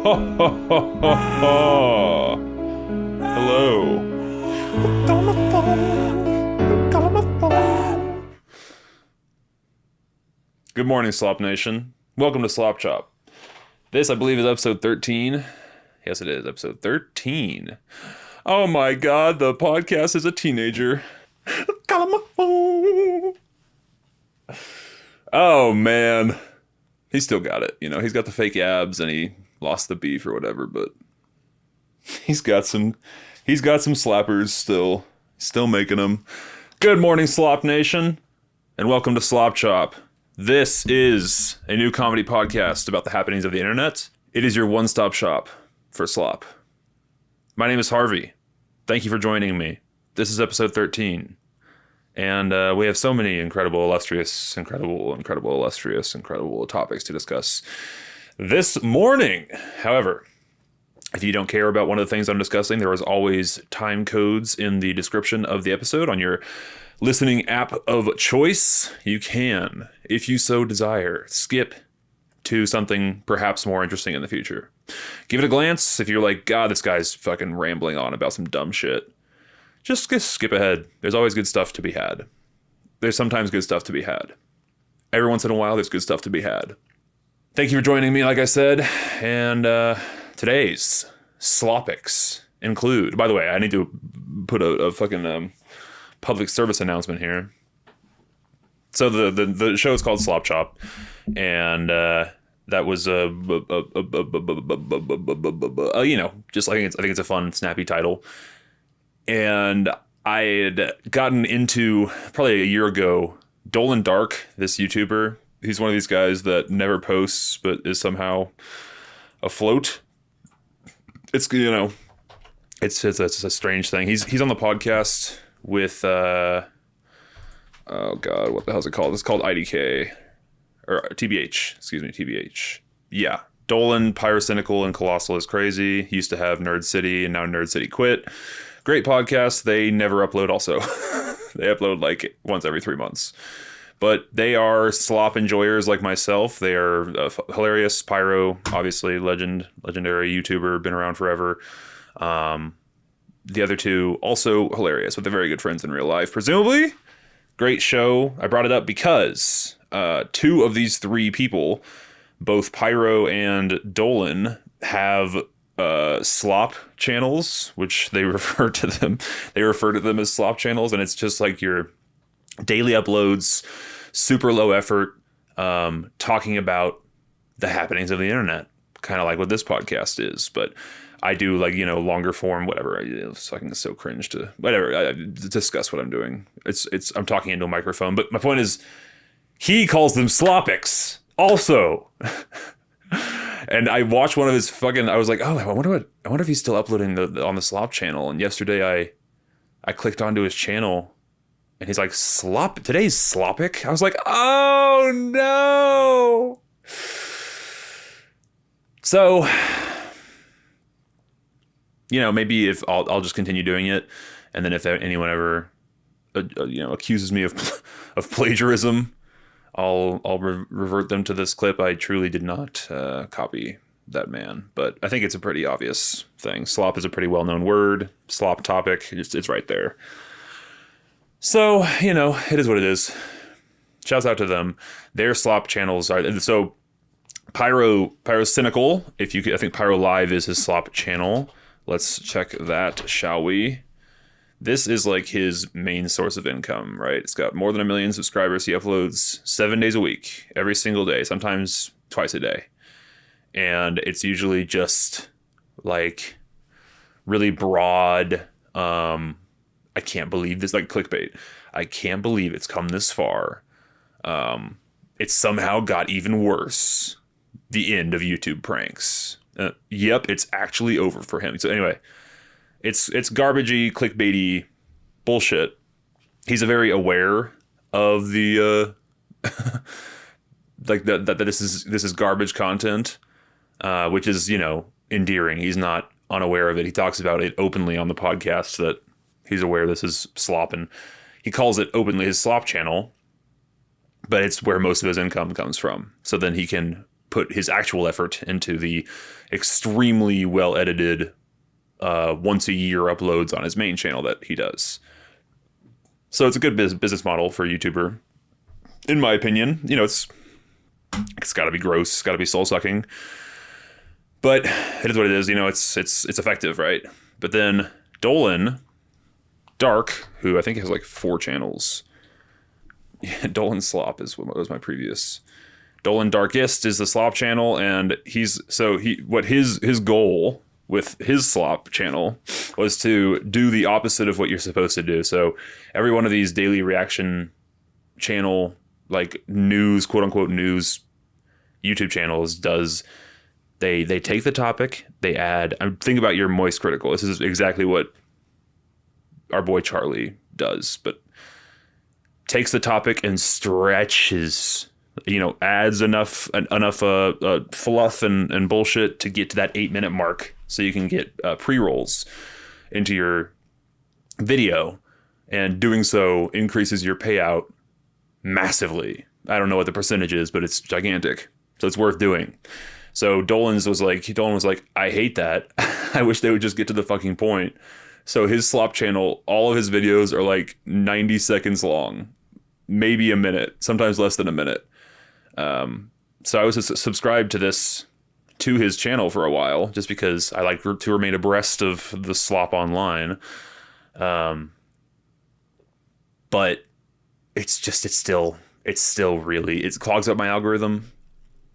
Hello. Good morning, Slop Nation. Welcome to Slop Chop. This, I believe, is episode 13. Yes, it is, episode 13. Oh my god, the podcast is a teenager. Oh man. He's still got it. You know, he's got the fake abs and he lost the beef or whatever, but he's got some slappers still making them. Good morning, Slop Nation, and welcome to Slop Chop. This is a new comedy podcast about the happenings of the internet. It is your one-stop shop for slop. My name is Harvey. Thank you for joining me. This is episode 13. And we have so many incredible, illustrious topics to discuss this morning. However, if you don't care about one of the things I'm discussing, there is always time codes in the description of the episode on your listening app of choice. You can, if you so desire, skip to something perhaps more interesting in the future. Give it a glance if you're like, God, this guy's fucking rambling on about some dumb shit. Just skip ahead. There's always good stuff to be had. There's sometimes good stuff to be had. Every once in a while, there's good stuff to be had. Thank you for joining me, like I said. And today's slopics include... By the way, I need to put a fucking public service announcement here. So the show is called Slop Chop. And that was just I think it's a fun, snappy title. And I had gotten into, probably a year ago, Dolan Dark, this YouTuber. He's one of these guys that never posts, but is somehow afloat. It's a strange thing. He's on the podcast with, oh God, what the hell's it called? It's called IDK, or TBH, excuse me, TBH. Yeah. Dolan, Pyrocynical, and Colossal is crazy. He used to have Nerd City, and now Nerd City quit. Great podcast. They never upload also. They upload like once every 3 months. But they are slop enjoyers like myself. They are hilarious. Pyro, obviously, legendary YouTuber, been around forever. The other two, also hilarious, but they're very good friends in real life, presumably. Great show. I brought it up because two of these three people, both Pyro and Dolan, have slop channels, which they refer to them as slop channels, and it's just like your daily uploads, super low effort, talking about the happenings of the internet, kind of like what this podcast is. But I do longer form, whatever. It's fucking so cringe to whatever. I discuss what I'm doing. I'm talking into a microphone, but my point is, he calls them slopics also. And I watched one of his I was like, oh, I wonder if he's still uploading on the Slop channel. And yesterday I clicked onto his channel and he's like, today's slopic. I was like, oh no. So, maybe if I'll just continue doing it. And then if anyone ever, accuses me of plagiarism, I'll revert them to this clip. I truly did not copy that man, but I think it's a pretty obvious thing. Slop is a pretty well-known word. Slop topic, it's right there. So, it is what it is. Shouts out to them. Their slop channels are... So, Pyrocynical, I think Pyro Live is his slop channel. Let's check that, shall we? This is like his main source of income, right? It's got more than 1 million subscribers. He uploads 7 days a week, every single day, sometimes twice a day. And it's usually just like really broad. I can't believe this, like clickbait. I can't believe it's come this far. It somehow got even worse. The end of YouTube pranks. Yep, it's actually over for him. So anyway, it's garbagey, clickbaity bullshit. He's very aware of the that this is garbage content, which is endearing. He's not unaware of it. He talks about it openly on the podcast that he's aware this is slop, and he calls it openly his slop channel. But it's where most of his income comes from. So then he can put his actual effort into the extremely well edited once a year uploads on his main channel that he does. So it's a good business model for a YouTuber, in my opinion. You know, it's got to be gross, it's got to be soul sucking, but it is what it is. You know, it's effective, right? But then Dolan Dark, who I think has like 4 channels. Yeah, Dolan Slop is what was my previous. Dolan Darkest is the Slop channel, and his goal with his Slop channel was to do the opposite of what you're supposed to do. So every one of these daily reaction channel, like news, quote unquote news YouTube channels does, they take the topic, they add, think about your moist critical. This is exactly what our boy Charlie does, but takes the topic and stretches, you know, adds enough fluff and bullshit to get to that 8-minute mark, so you can get pre-rolls into your video, and doing so increases your payout massively. I don't know what the percentage is, but it's gigantic, so it's worth doing. So Dolan was like, I hate that. I wish they would just get to the fucking point. So his Slop channel, all of his videos are like 90 seconds long, maybe a minute, sometimes less than a minute. So I was subscribed to his channel for a while, just because I like to remain abreast of the Slop online. But it clogs up my algorithm.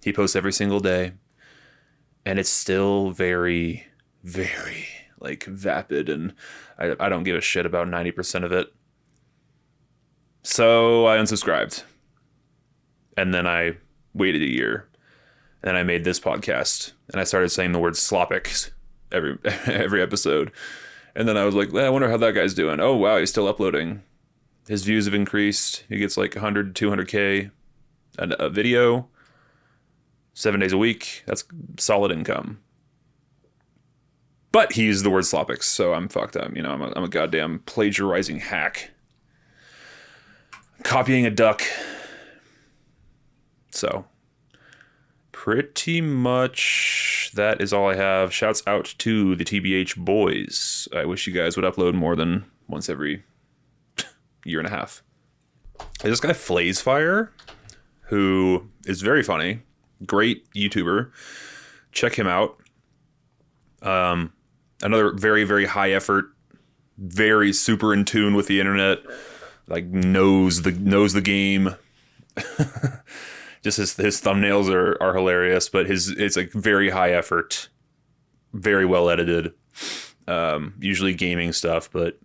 He posts every single day, and it's still very, very like vapid, and I don't give a shit about 90% of it. So I unsubscribed, and then I waited a year, and then I made this podcast, and I started saying the word slopics every episode. And then I was like, I wonder how that guy's doing. Oh wow, he's still uploading. His views have increased. He gets like 100 to 200K a video, 7 days a week. That's solid income. But he used the word slopics, so I'm fucked up. You know, I'm a goddamn plagiarizing hack. Copying a duck. So, pretty much that is all I have. Shouts out to the TBH boys. I wish you guys would upload more than once every year and a half. There's this guy Flays Fire, who is very funny. Great YouTuber. Check him out. Another very, very high effort, very super in tune with the internet, like knows the game. Just his thumbnails are hilarious, but it's like very high effort, very well edited, usually gaming stuff, but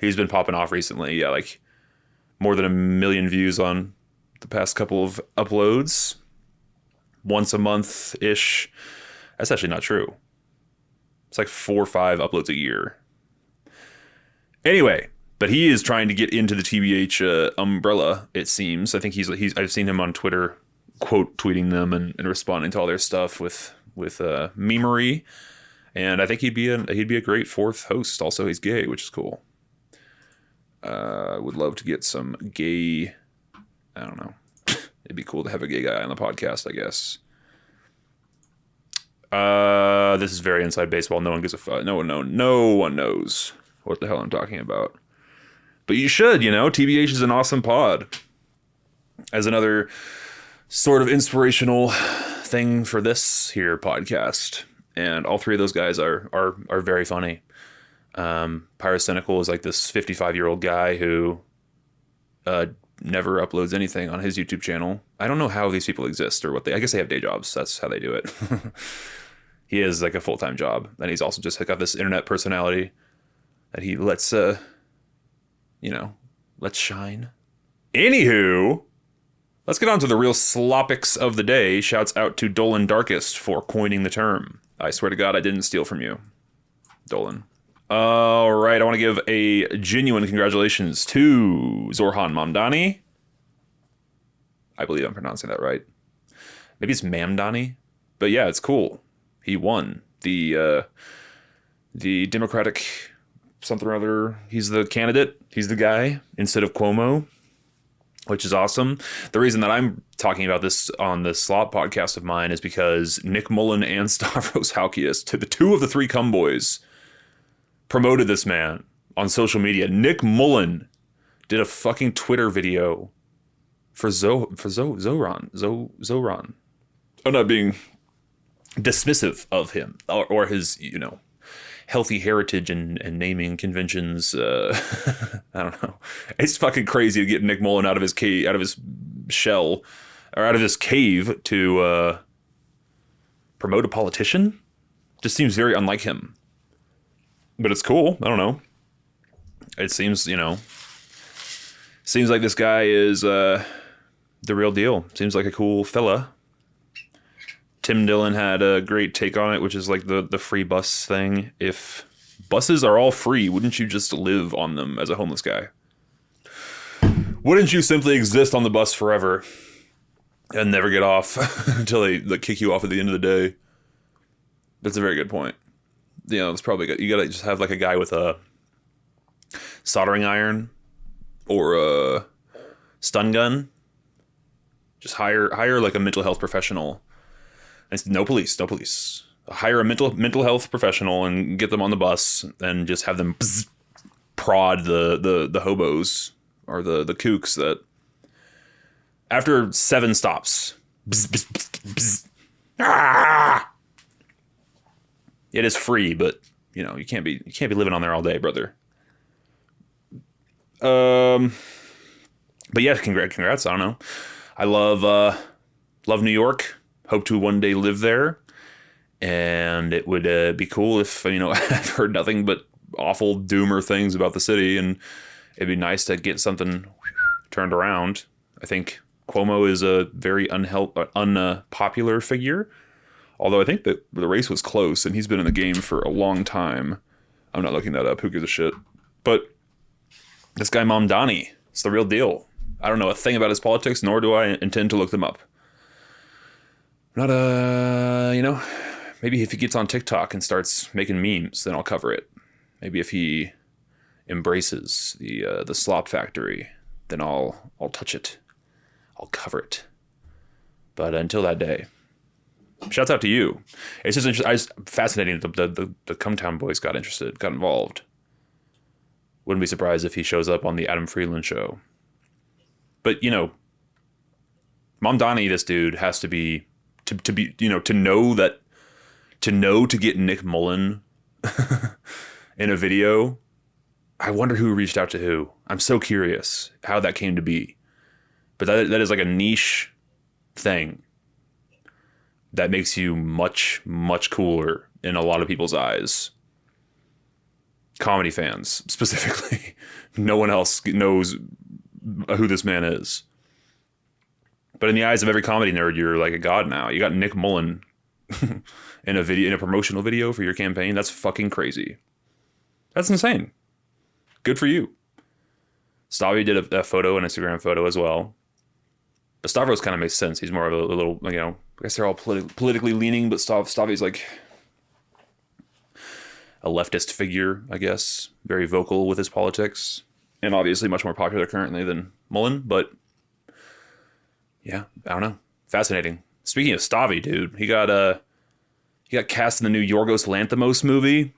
he's been popping off recently. Yeah, like more than 1 million views on the past couple of uploads, once a month ish. That's actually not true. It's like 4 or 5 uploads a year. Anyway, but he is trying to get into the TBH umbrella, it seems. I think I've seen him on Twitter quote tweeting them and responding to all their stuff with memery. And I think he'd be a great 4th host. Also, he's gay, which is cool. Would love to get some gay, I don't know. It'd be cool to have a gay guy on the podcast, I guess. This is very inside baseball. No one gives a fuck. No one knows what the hell I'm talking about. But you should, you know. TBH is an awesome pod. As another sort of inspirational thing for this here podcast. And all 3 of those guys are very funny. Pyrocynical is like this 55-year-old guy who never uploads anything on his YouTube channel. I don't know how these people exist or I guess they have day jobs. That's how they do it. He is like a full-time job. And he's also just got this internet personality that he lets shine. Anywho, let's get on to the real slopics of the day. Shouts out to Dolan Darkest for coining the term. I swear to God, I didn't steal from you, Dolan. All right, I want to give a genuine congratulations to Zohran Mamdani. I believe I'm pronouncing that right. Maybe it's Mamdani, but yeah, it's cool. He won the Democratic something or other. He's the candidate. He's the guy instead of Cuomo. which is awesome. The reason that I'm talking about this on this Slop podcast of mine is because Nick Mullen and Stavros Halkias, to the two of the three Cumboys, promoted this man on social media. Nick Mullen did a fucking Twitter video for Zohran. I'm not being dismissive of him or his, healthy heritage and naming conventions. I don't know. It's fucking crazy to get Nick Mullen out of his cave, out of his shell, or out of his cave to promote a politician. Just seems very unlike him. But it's cool. I don't know. It seems, seems like this guy is the real deal. Seems like a cool fella. Tim Dillon had a great take on it, which is like the free bus thing. If buses are all free, wouldn't you just live on them as a homeless guy? Wouldn't you simply exist on the bus forever and never get off until they kick you off at the end of the day? That's a very good point. It's probably good. You gotta just have like a guy with a soldering iron or a stun gun. Just hire like a mental health professional. And no police. Hire a mental health professional and get them on the bus and just have them prod the hobos or the kooks that after 7 stops. It is free, but you can't be living on there all day, brother. But yeah, congrats. I don't know. I love New York. Hope to one day live there, and it would be cool if I've heard nothing but awful doomer things about the city, and it'd be nice to get something turned around. I think Cuomo is a very unpopular figure, although I think that the race was close, and he's been in the game for a long time. I'm not looking that up. Who gives a shit? But this guy Mamdani, it's the real deal. I don't know a thing about his politics, nor do I intend to look them up. Not maybe if he gets on TikTok and starts making memes, then I'll cover it. Maybe if he embraces the Slop factory, then I'll touch it. I'll cover it. But until that day, shouts out to you. It's just fascinating that the Cumtown boys got involved. Wouldn't be surprised if he shows up on the Adam Freeland show. But Mamdani, this dude has to be. To get Nick Mullen in a video, I wonder who reached out to who. I'm so curious how that came to be. But that is like a niche thing that makes you much, much cooler in a lot of people's eyes. Comedy fans, specifically. No one else knows who this man is. But in the eyes of every comedy nerd, you're like a god now. You got Nick Mullen in a promotional video for your campaign. That's fucking crazy. That's insane. Good for you. Stavi did a photo, an Instagram photo as well. But Stavros kind of makes sense. He's more of a little, I guess they're all politically leaning, but Stavi's like a leftist figure, I guess. Very vocal with his politics. And obviously much more popular currently than Mullen, but yeah, I don't know. Fascinating. Speaking of Stavi, dude, he got cast in the new Yorgos Lanthimos movie,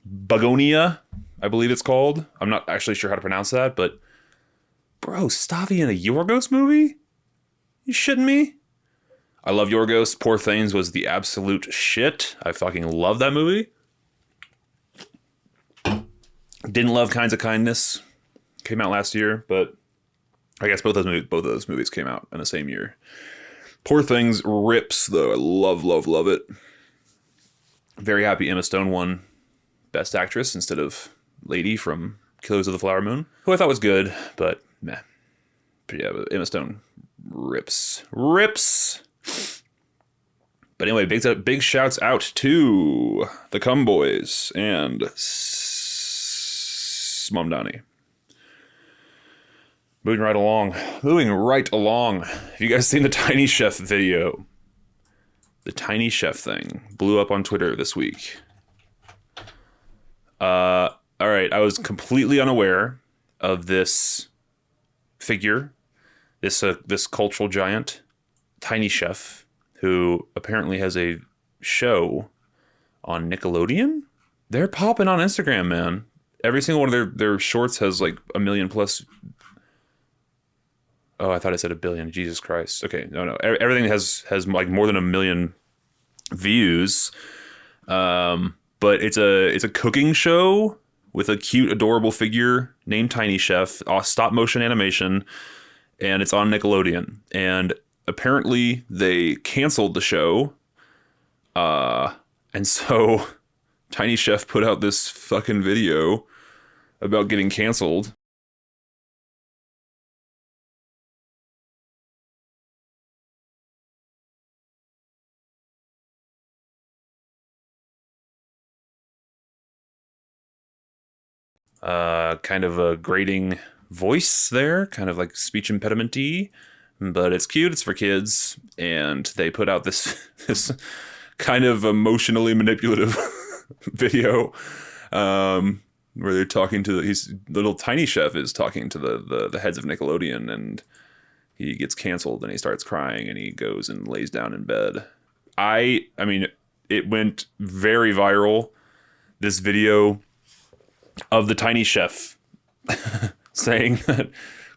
Begonia, I believe it's called. I'm not actually sure how to pronounce that, but bro, Stavi in a Yorgos movie? You shitting me? I love Yorgos. Poor Things was the absolute shit. I fucking love that movie. Didn't love Kinds of Kindness. Came out last year, but I guess both of those movies came out in the same year. Poor Things rips, though. I love it. Very happy Emma Stone won Best Actress instead of Lady from Killers of the Flower Moon, who I thought was good, but meh. But yeah, but Emma Stone rips. But anyway, big shouts out to the Cumboys and Mamdani. Moving right along. Have you guys seen the Tiny Chef video? The Tiny Chef thing blew up on Twitter this week. All right, I was completely unaware of this figure this cultural giant, Tiny Chef, who apparently has a show on Nickelodeon. They're popping on Instagram, man. Every single one of their shorts has like 1 million plus. Oh, I thought I said 1 billion. Jesus Christ. Okay, no. Everything has like more than 1 million views. But it's a cooking show with a cute, adorable figure named Tiny Chef, stop motion animation, and it's on Nickelodeon. And apparently they canceled the show. And so Tiny Chef put out this fucking video about getting canceled. Kind of a grating voice there, kind of like speech impediment-y, but it's cute, it's for kids, and they put out this kind of emotionally manipulative video, where they're talking to little Tiny Chef is talking to the heads of Nickelodeon, and he gets canceled and he starts crying and he goes and lays down in bed. I mean, it went very viral, this video of the Tiny Chef saying that,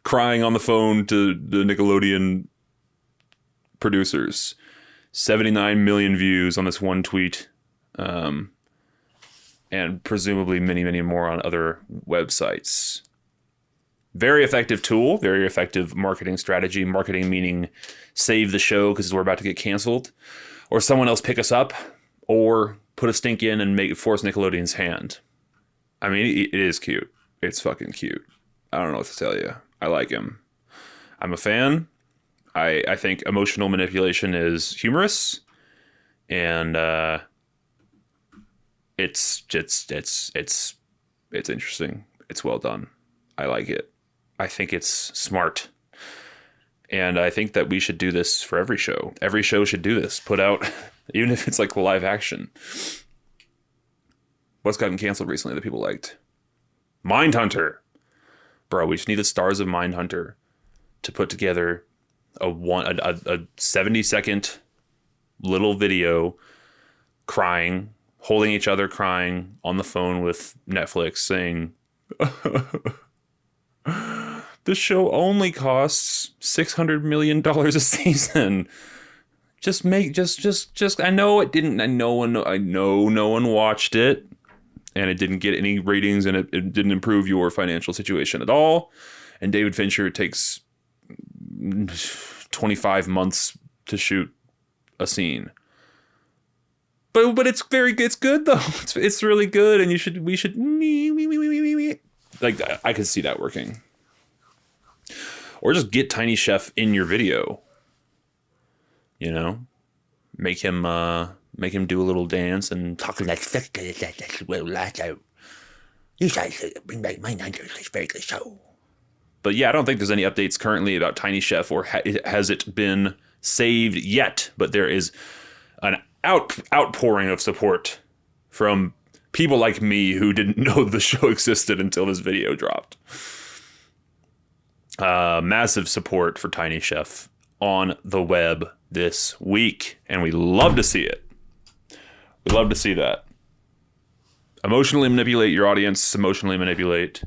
crying on the phone to the Nickelodeon producers. 79 million views on this one tweet, and presumably many, many more on other websites. Very effective tool, very effective marketing strategy. Marketing meaning save the show because we're about to get canceled, or someone else pick us up, or put a stink in and force Nickelodeon's hand. I mean, it is cute. It's fucking cute. I don't know what to tell you. I like him. I'm a fan. I think emotional manipulation is humorous, and it's interesting. It's well done. I like it. I think it's smart, and I think that we should do this for every show. Every show should do this. Put out, even if it's like live action. What's gotten canceled recently that people liked? Mindhunter. Bro, we just need the stars of Mindhunter to put together a 70-second little video crying, holding each other crying on the phone with Netflix saying, this show only costs $600 million a season. I know it didn't, I know no one watched it, and it didn't get any ratings, and it didn't improve your financial situation at all. And David Fincher takes 25 months to shoot a scene. But it's good though. It's really good, and we should like, I could see that working. Or just get Tiny Chef in your video. You know? Make him do a little dance and talk like you guys bring back my Mindhunter. It's very good show. But yeah, I don't think there's any updates currently about Tiny Chef, or has it been saved yet. But there is an outpouring of support from people like me who didn't know the show existed until this video dropped. Massive support for Tiny Chef on the web this week, and we love to see it. We love to see that. Emotionally manipulate your audience, emotionally manipulate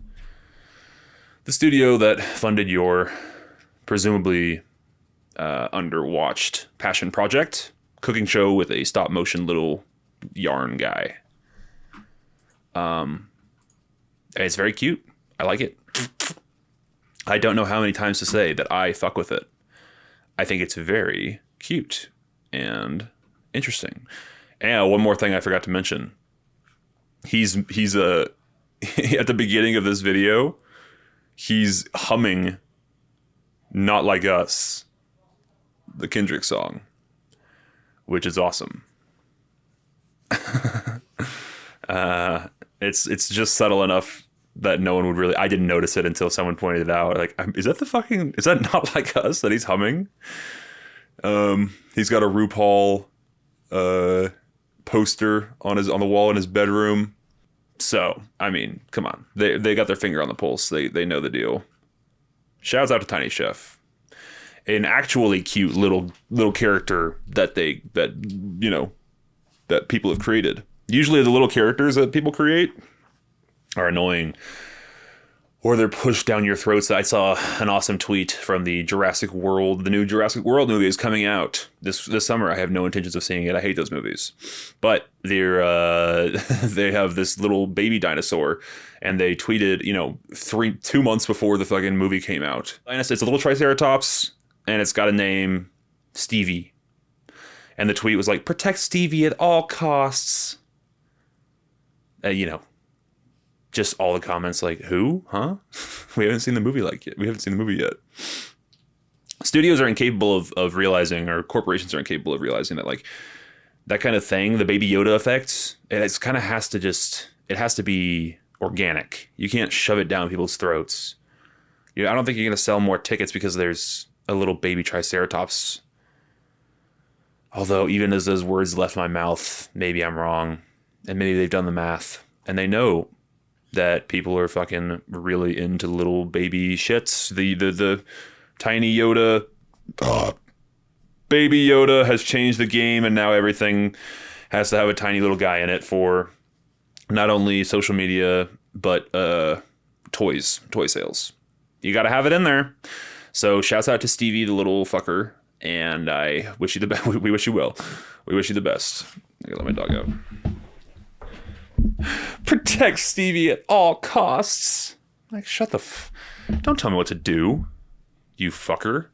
the studio that funded your presumably underwatched passion project, cooking show with a stop motion little yarn guy. It's very cute. I like it. I don't know how many times to say that I fuck with it. I think it's very cute and interesting. And one more thing I forgot to mention. He's at the beginning of this video, he's humming Not Like Us, the Kendrick song, which is awesome. It's just subtle enough that no one would really, I didn't notice it until someone pointed it out. Like, is that Not Like Us that he's humming? He's got a RuPaul poster on the wall in his bedroom. So, I mean, come on. They got their finger on the pulse. They know the deal. Shouts out to Tiny Chef. an actually cute little character that that people have created. Usually the little characters that people create are annoying, or they're pushed down your throats. I saw an awesome tweet from the new Jurassic World movie is coming out this summer. I have no intentions of seeing it. I hate those movies, but they have this little baby dinosaur, and they tweeted 2 months before the fucking movie came out. It's a little Triceratops, and it's got a name, Stevie, and the tweet was like, "Protect Stevie at all costs." Just all the comments like, who? Huh? We haven't seen the movie yet. Studios are incapable of realizing, or corporations are incapable of realizing that, like, that kind of thing, the Baby Yoda effect, it kind of has to be organic. You can't shove it down people's throats. I don't think you're going to sell more tickets because there's a little baby Triceratops. Although, even as those words left my mouth, maybe I'm wrong. And maybe they've done the math. And they know that people are fucking really into little baby shits. The tiny Yoda, Baby Yoda has changed the game, and now everything has to have a tiny little guy in it for not only social media, but toy sales. You got to have it in there. So shouts out to Stevie, the little fucker, and I wish you the best. We wish you well. We wish you the best. I gotta let my dog out. Protect Stevie at all costs. Like, shut the don't tell me what to do, you fucker.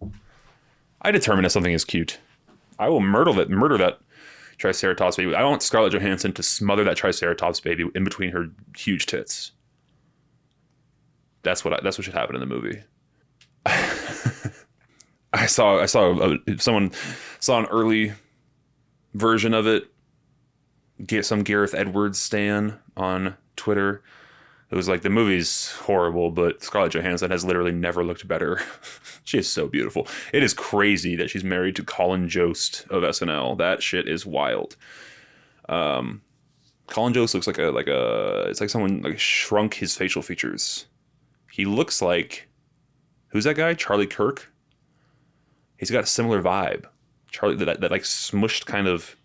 I determine if something is cute. I will murder that Triceratops baby. I want Scarlett Johansson to smother that Triceratops baby in between her huge tits. That's what should happen in the movie. Someone saw an early version of it. Get some Gareth Edwards stan on Twitter. It was like, the movie's horrible, but Scarlett Johansson has literally never looked better. She is so beautiful. It is crazy that she's married to Colin Jost of SNL. That shit is wild. Colin Jost looks like it's like someone like shrunk his facial features. He looks like, who's that guy? Charlie Kirk. He's got a similar vibe. Charlie, that like smushed kind of.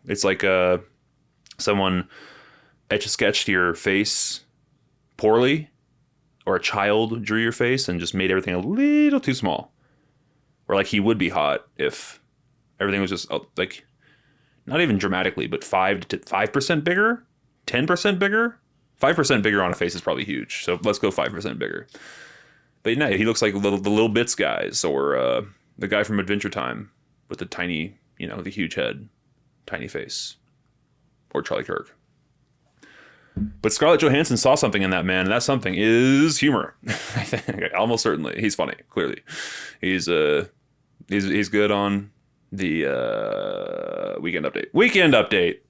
It's like someone etch-a-sketched your face poorly, or a child drew your face and just made everything a little too small. Or like he would be hot if everything was just like, not even dramatically, but 5% bigger, 10% bigger. 5% bigger on a face is probably huge. So let's go 5% bigger. But no, he looks like the Little Bits guys, or the guy from Adventure Time with the tiny, the huge head. Tiny face, or Charlie Kirk. But Scarlett Johansson saw something in that man, and that something is humor. I think almost certainly he's funny. Clearly, he's good on the Weekend Update. Weekend Update.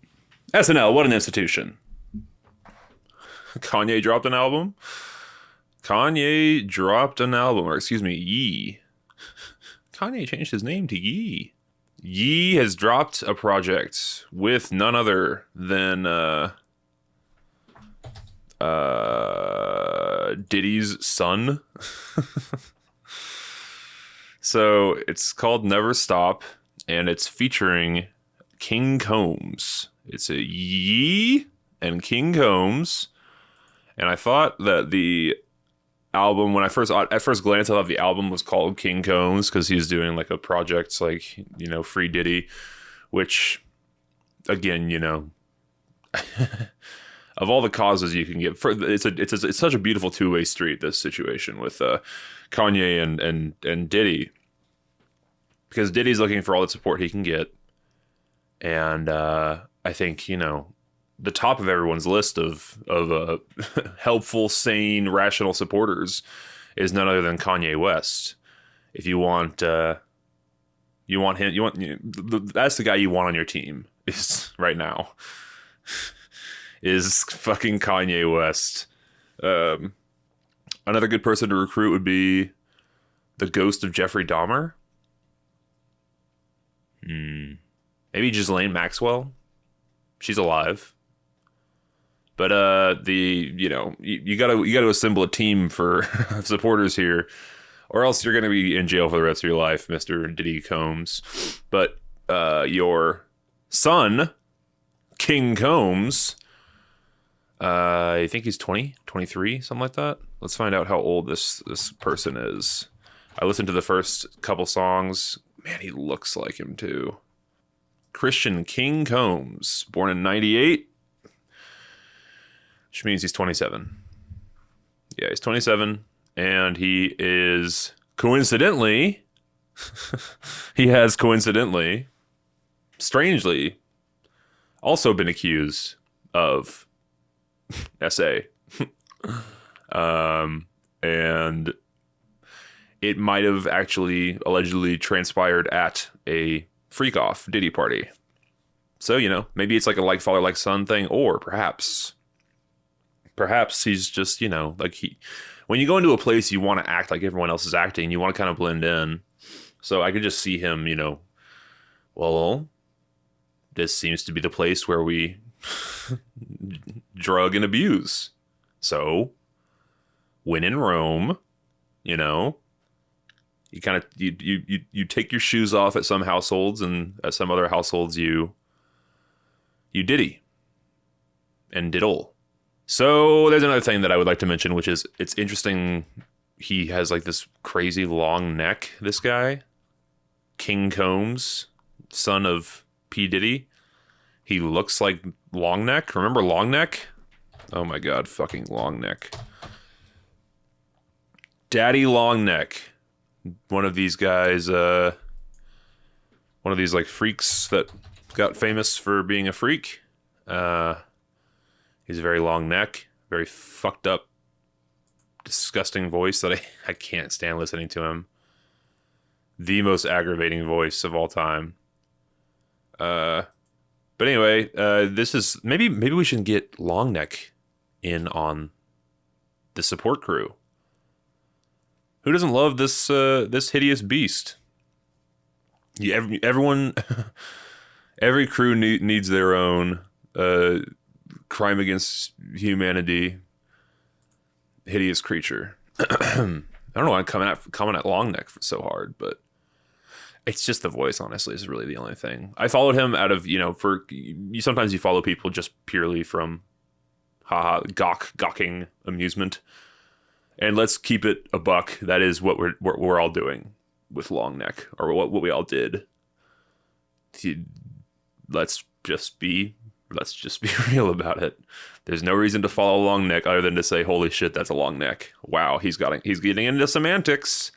SNL, what an institution. Kanye dropped an album. Or excuse me, Ye. Kanye changed his name to Ye. Ye has dropped a project with none other than Diddy's son. So it's called Never Stop, and it's featuring King Combs. It's a Ye and King Combs, and I thought that the album, when I first glance, I thought the album was called King Combs because he's doing like a project like, Free Diddy, which, again, of all the causes you can get, it's such a beautiful two-way street, this situation with Kanye and Diddy, because Diddy's looking for all the support he can get, and I think the top of everyone's list of helpful, sane, rational supporters is none other than Kanye West. If you want him, that's the guy you want on your team is right now. Is fucking Kanye West. Another good person to recruit would be the ghost of Jeffrey Dahmer. Maybe Ghislaine Maxwell. She's alive. But you gotta assemble a team for supporters here, or else you're gonna be in jail for the rest of your life, Mr. Diddy Combs. But your son, King Combs, I think he's 20, 23, something like that. Let's find out how old this person is. I listened to the first couple songs. Man, he looks like him too. Christian King Combs, born in 98, which means he's 27. Yeah, he's 27, and he is coincidentally, strangely, also been accused of SA. And it might have actually allegedly transpired at a freak off Diddy party. So, maybe it's like a like father, like son thing, or perhaps he's just, when you go into a place, you want to act like everyone else is acting. You want to kind of blend in. So I could just see him, well, this seems to be the place where we drug and abuse. So when in Rome, you kind of you take your shoes off at some households, and at some other households you diddy and diddle. So there's another thing that I would like to mention, which is it's interesting. He has like this crazy long neck. This guy, King Combs, son of P. Diddy. He looks like Long Neck. Remember Long Neck? Oh my God, fucking Long Neck. Daddy Long Neck. One of these guys, one of these like freaks that got famous for being a freak. He's a very long neck, very fucked up, disgusting voice that I can't stand listening to him. The most aggravating voice of all time. But anyway, this is maybe we should get Long Neck in on the support crew. Who doesn't love this hideous beast? Everyone, every crew needs their own crime against humanity hideous creature. I don't know why I'm coming at Long Neck so hard, but it's just the voice, honestly, is really the only thing. I followed him out of, sometimes you follow people just purely from gawking amusement. And let's keep it a buck. That is what we're all doing with Long Neck, or what we all did. Let's just be real about it. There's no reason to follow Long Neck other than to say, "Holy shit, that's a long neck! Wow, he's getting into semantics.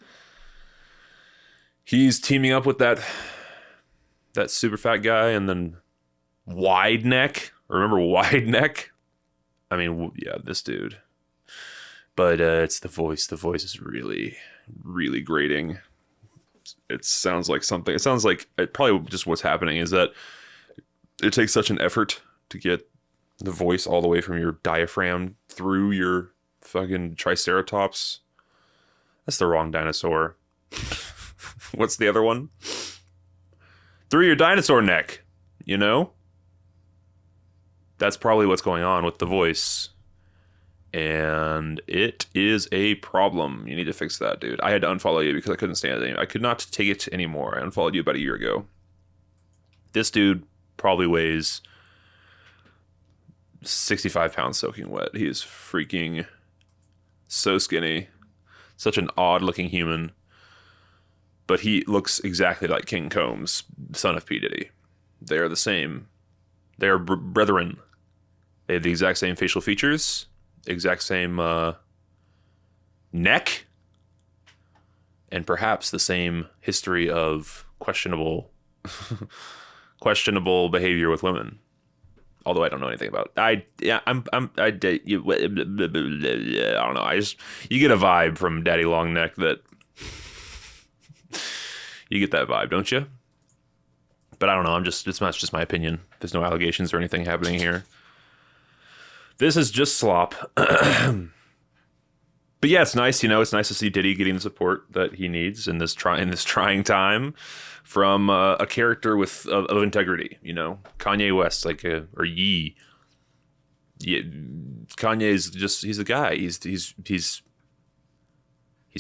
He's teaming up with that super fat guy, and then Wide Neck. Remember Wide Neck? I mean, yeah, this dude." But it's the voice. The voice is really, really grating. It sounds like something. It sounds like probably just what's happening is that it takes such an effort to get the voice all the way from your diaphragm through your fucking triceratops. That's the wrong dinosaur. What's the other one? Through your dinosaur neck, That's probably what's going on with the voice. And it is a problem. You need to fix that, dude. I had to unfollow you because I couldn't stand it. I could not take it anymore. I unfollowed you about a year ago. This dude probably weighs 65 pounds soaking wet. He is freaking so skinny. Such an odd looking human. But he looks exactly like King Combs, son of P. Diddy. They are the same. They are brethren. They have the exact same facial features. Exact same neck, and perhaps the same history of questionable behavior with women. Although I don't know anything about it. I don't know. You get a vibe from Daddy Long Neck that you get that vibe, don't you? But I don't know. It's just my opinion. There's no allegations or anything happening here. This is just slop. But yeah, it's nice, it's nice to see Diddy getting the support that he needs in this trying time from a character of integrity, Kanye West, or Ye. Yeah, Kanye's just, he's a guy. He's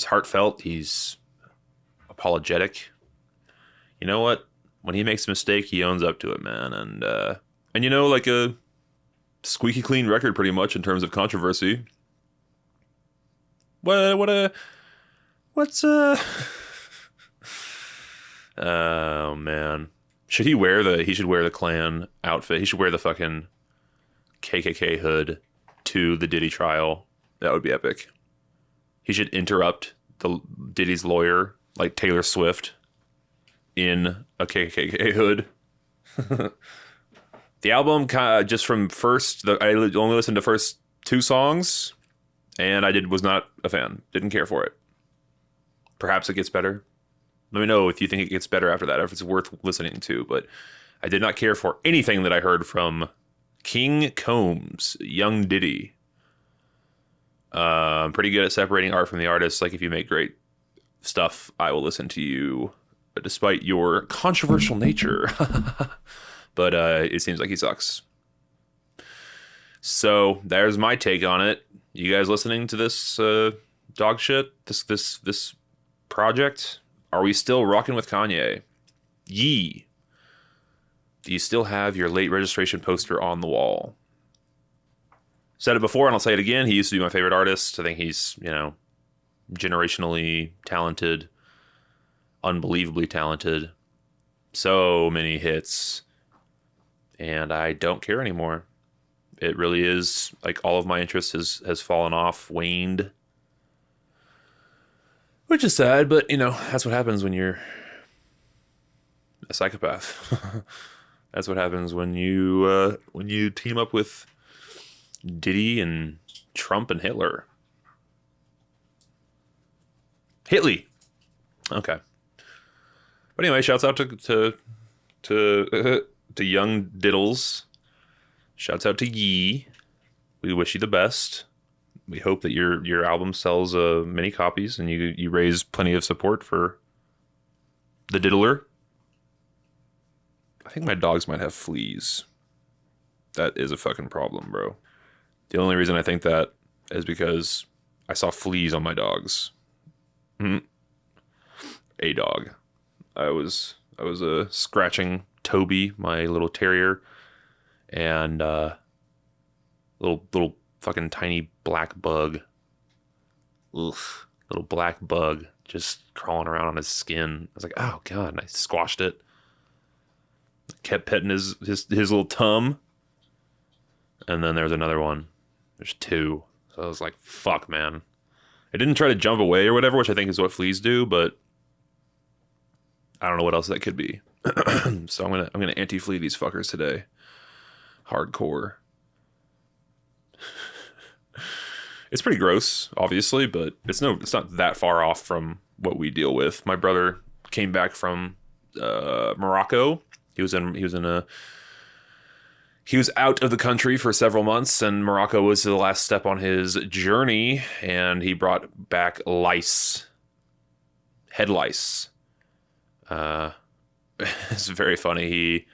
heartfelt. He's apologetic. You know what? When he makes a mistake, he owns up to it, man. And you know, like a squeaky clean record, pretty much in terms of controversy. What's Oh man, he should wear the Klan outfit. He should wear the fucking KKK hood to the Diddy trial. That would be epic. He should interrupt the Diddy's lawyer like Taylor Swift in a KKK hood. The album, just from I only listened to first 2 songs, and was not a fan. Didn't care for it. Perhaps it gets better. Let me know if you think it gets better after that, or if it's worth listening to. But I did not care for anything that I heard from King Combs, Young Diddy. I'm pretty good at separating art from the artist. Like, if you make great stuff, I will listen to you, despite your controversial nature. But it seems like he sucks. So there's my take on it. You guys listening to this dog shit? This project? Are we still rocking with Kanye? Yee. Do you still have your late registration poster on the wall? Said it before and I'll say it again. He used to be my favorite artist. I think he's, generationally talented, unbelievably talented. So many hits. And I don't care anymore. It really is like all of my interest has fallen off, waned. Which is sad, but that's what happens when you're a psychopath. That's what happens when you team up with Diddy and Trump and Hitler. Hitley. Okay. But anyway, shouts out to Young Diddles. Shouts out to Yee. We wish you the best. We hope that your album sells many copies and you raise plenty of support for the diddler. I think my dogs might have fleas. That is a fucking problem, bro. The only reason I think that is because I saw fleas on my dogs. A dog. I was scratching Toby, my little terrier, and little fucking tiny black bug. Ugh, little black bug just crawling around on his skin. I was like, oh god, and I squashed it. Kept petting his little tum. And then there's another one. There's 2. So I was like, fuck, man. I didn't try to jump away or whatever, which I think is what fleas do, but I don't know what else that could be. So I'm gonna anti-flea these fuckers today. Hardcore. It's pretty gross, obviously, but it's not that far off from what we deal with. My brother came back from Morocco. He was out of the country for several months, and Morocco was the last step on his journey, and he brought back lice. Head lice. It's very funny.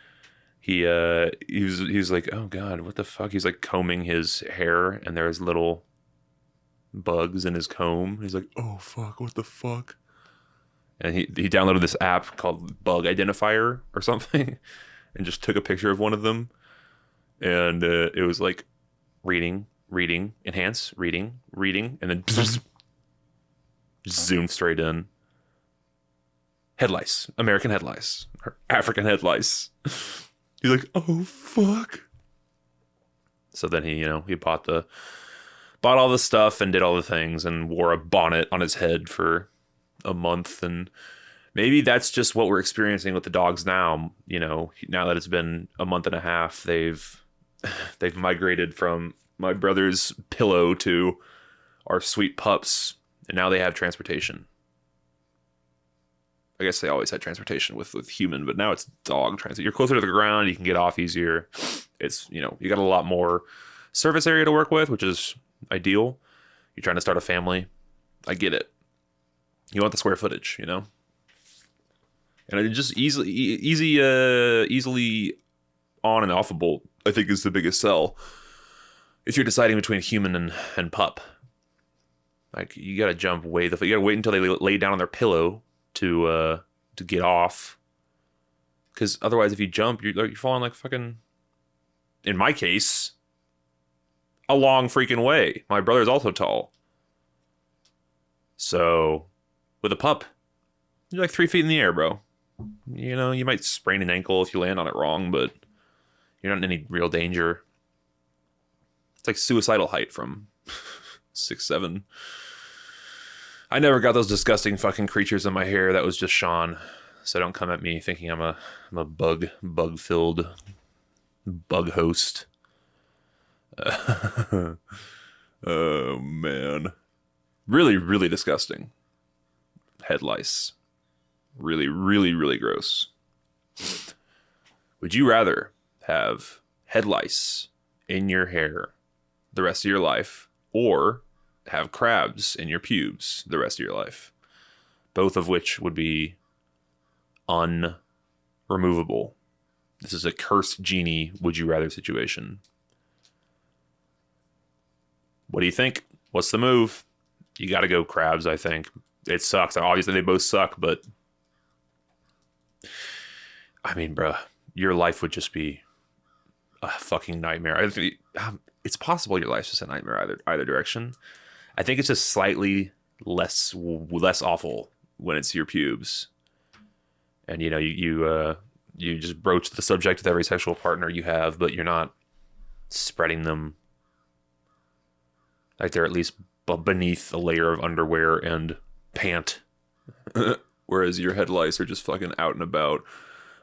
He was like, oh god, what the fuck? He's like combing his hair, and there's little bugs in his comb. He's like, oh fuck, what the fuck? And he downloaded this app called Bug Identifier or something, and just took a picture of one of them, and it was like reading, enhance, reading, and then zoom straight in. Head lice, American head lice, or African head lice. He's like, oh fuck. So then he bought all the stuff and did all the things and wore a bonnet on his head for a month, and maybe that's just what we're experiencing with the dogs now. Now that it's been a month and a half, they've migrated from my brother's pillow to our sweet pups, and now they have transportation. I guess they always had transportation with human, but now it's dog transit. You're closer to the ground, you can get off easier. It's, you got a lot more surface area to work with, which is ideal. You're trying to start a family. I get it. You want the square footage, and it just easily on and offable, I think, is the biggest sell. if you're deciding between human and pup, like you gotta jump way you gotta wait until they lay down on their pillow to get off. Because otherwise, if you jump, you're falling like fucking. In my case, a long freaking way. My brother's also tall. So, with a pup, you're like 3 feet in the air, bro. You know, you might sprain an ankle if you land on it wrong, but you're not in any real danger. It's like suicidal height from 6'7". I never got those disgusting fucking creatures in my hair. That was just Sean. So don't come at me thinking I'm a bug-filled bug host. Oh, man. Really, really disgusting. Head lice. Really, really, really gross. Would you rather have head lice in your hair the rest of your life, or have crabs in your pubes the rest of your life? Both of which would be unremovable. This is a cursed genie would you rather situation. What do you think? What's the move? You gotta go crabs, I think. It sucks. Obviously, they both suck, but I mean, bruh, your life would just be a fucking nightmare. I think it's possible your life's just a nightmare either direction. I think it's just slightly less awful when it's your pubes. And you know, you just broach the subject with every sexual partner you have, but you're not spreading them like they're at least beneath a layer of underwear and pant. Whereas your head lice are just fucking out and about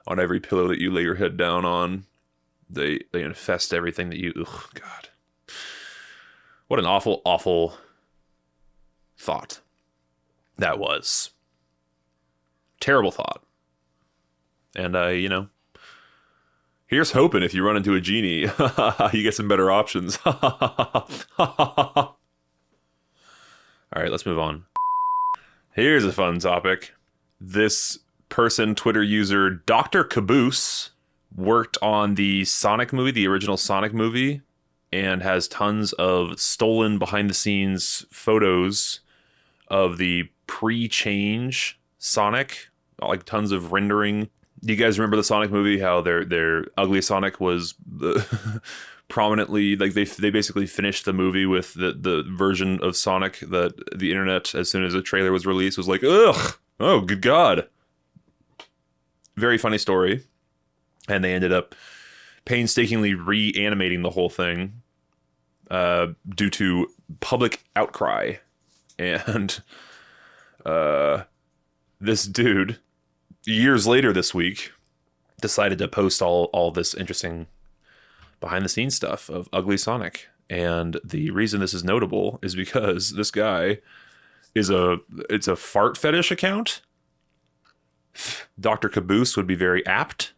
on every pillow that you lay your head down on. They infest everything that you... Ugh, God. What an awful, awful thought that was. Terrible thought. And, you know, here's hoping if you run into a genie, you get some better options. All right, let's move on. Here's a fun topic. This person, Twitter user Dr. Caboose, worked on the Sonic movie, the original Sonic movie, and has tons of stolen behind-the-scenes photos of the pre-change Sonic, like tons of rendering. Do you guys remember the Sonic movie? How their ugly Sonic was prominently, like they basically finished the movie with the version of Sonic that the internet, as soon as the trailer was released, was like, ugh, oh good God. Very funny story. And they ended up painstakingly reanimating the whole thing due to public outcry. And this dude, years later this week, decided to post all this interesting behind the scenes stuff of ugly Sonic. And the reason this is notable is because this guy it's a fart fetish account. Dr. Caboose would be very apt.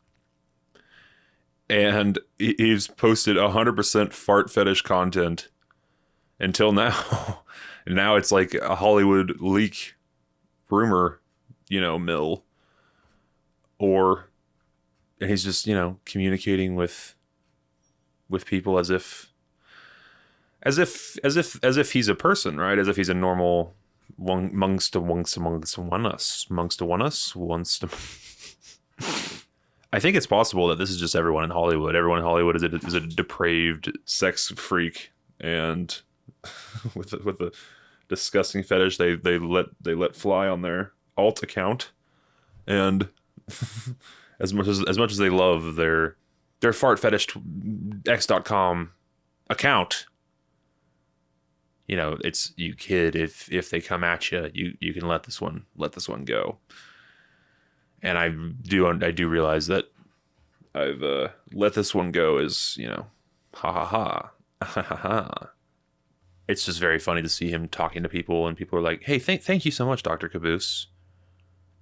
And he's posted 100% fart fetish content until now. And now it's like a Hollywood leak rumor, mill. And he's just, communicating with people as if he's a person, right? As if he's a normal amongst one us. I think it's possible that this is just everyone in Hollywood. Everyone in Hollywood is a depraved sex freak, and with the disgusting fetish they let fly on their alt account, and as much as they love their fart fetish x.com account, it's you kid, if they come at you, you can let this one go. And I do realize that I've let this one go is, ha ha ha, ha ha ha. It's just very funny to see him talking to people, and people are like, "Hey, thank you so much, Dr. Caboose.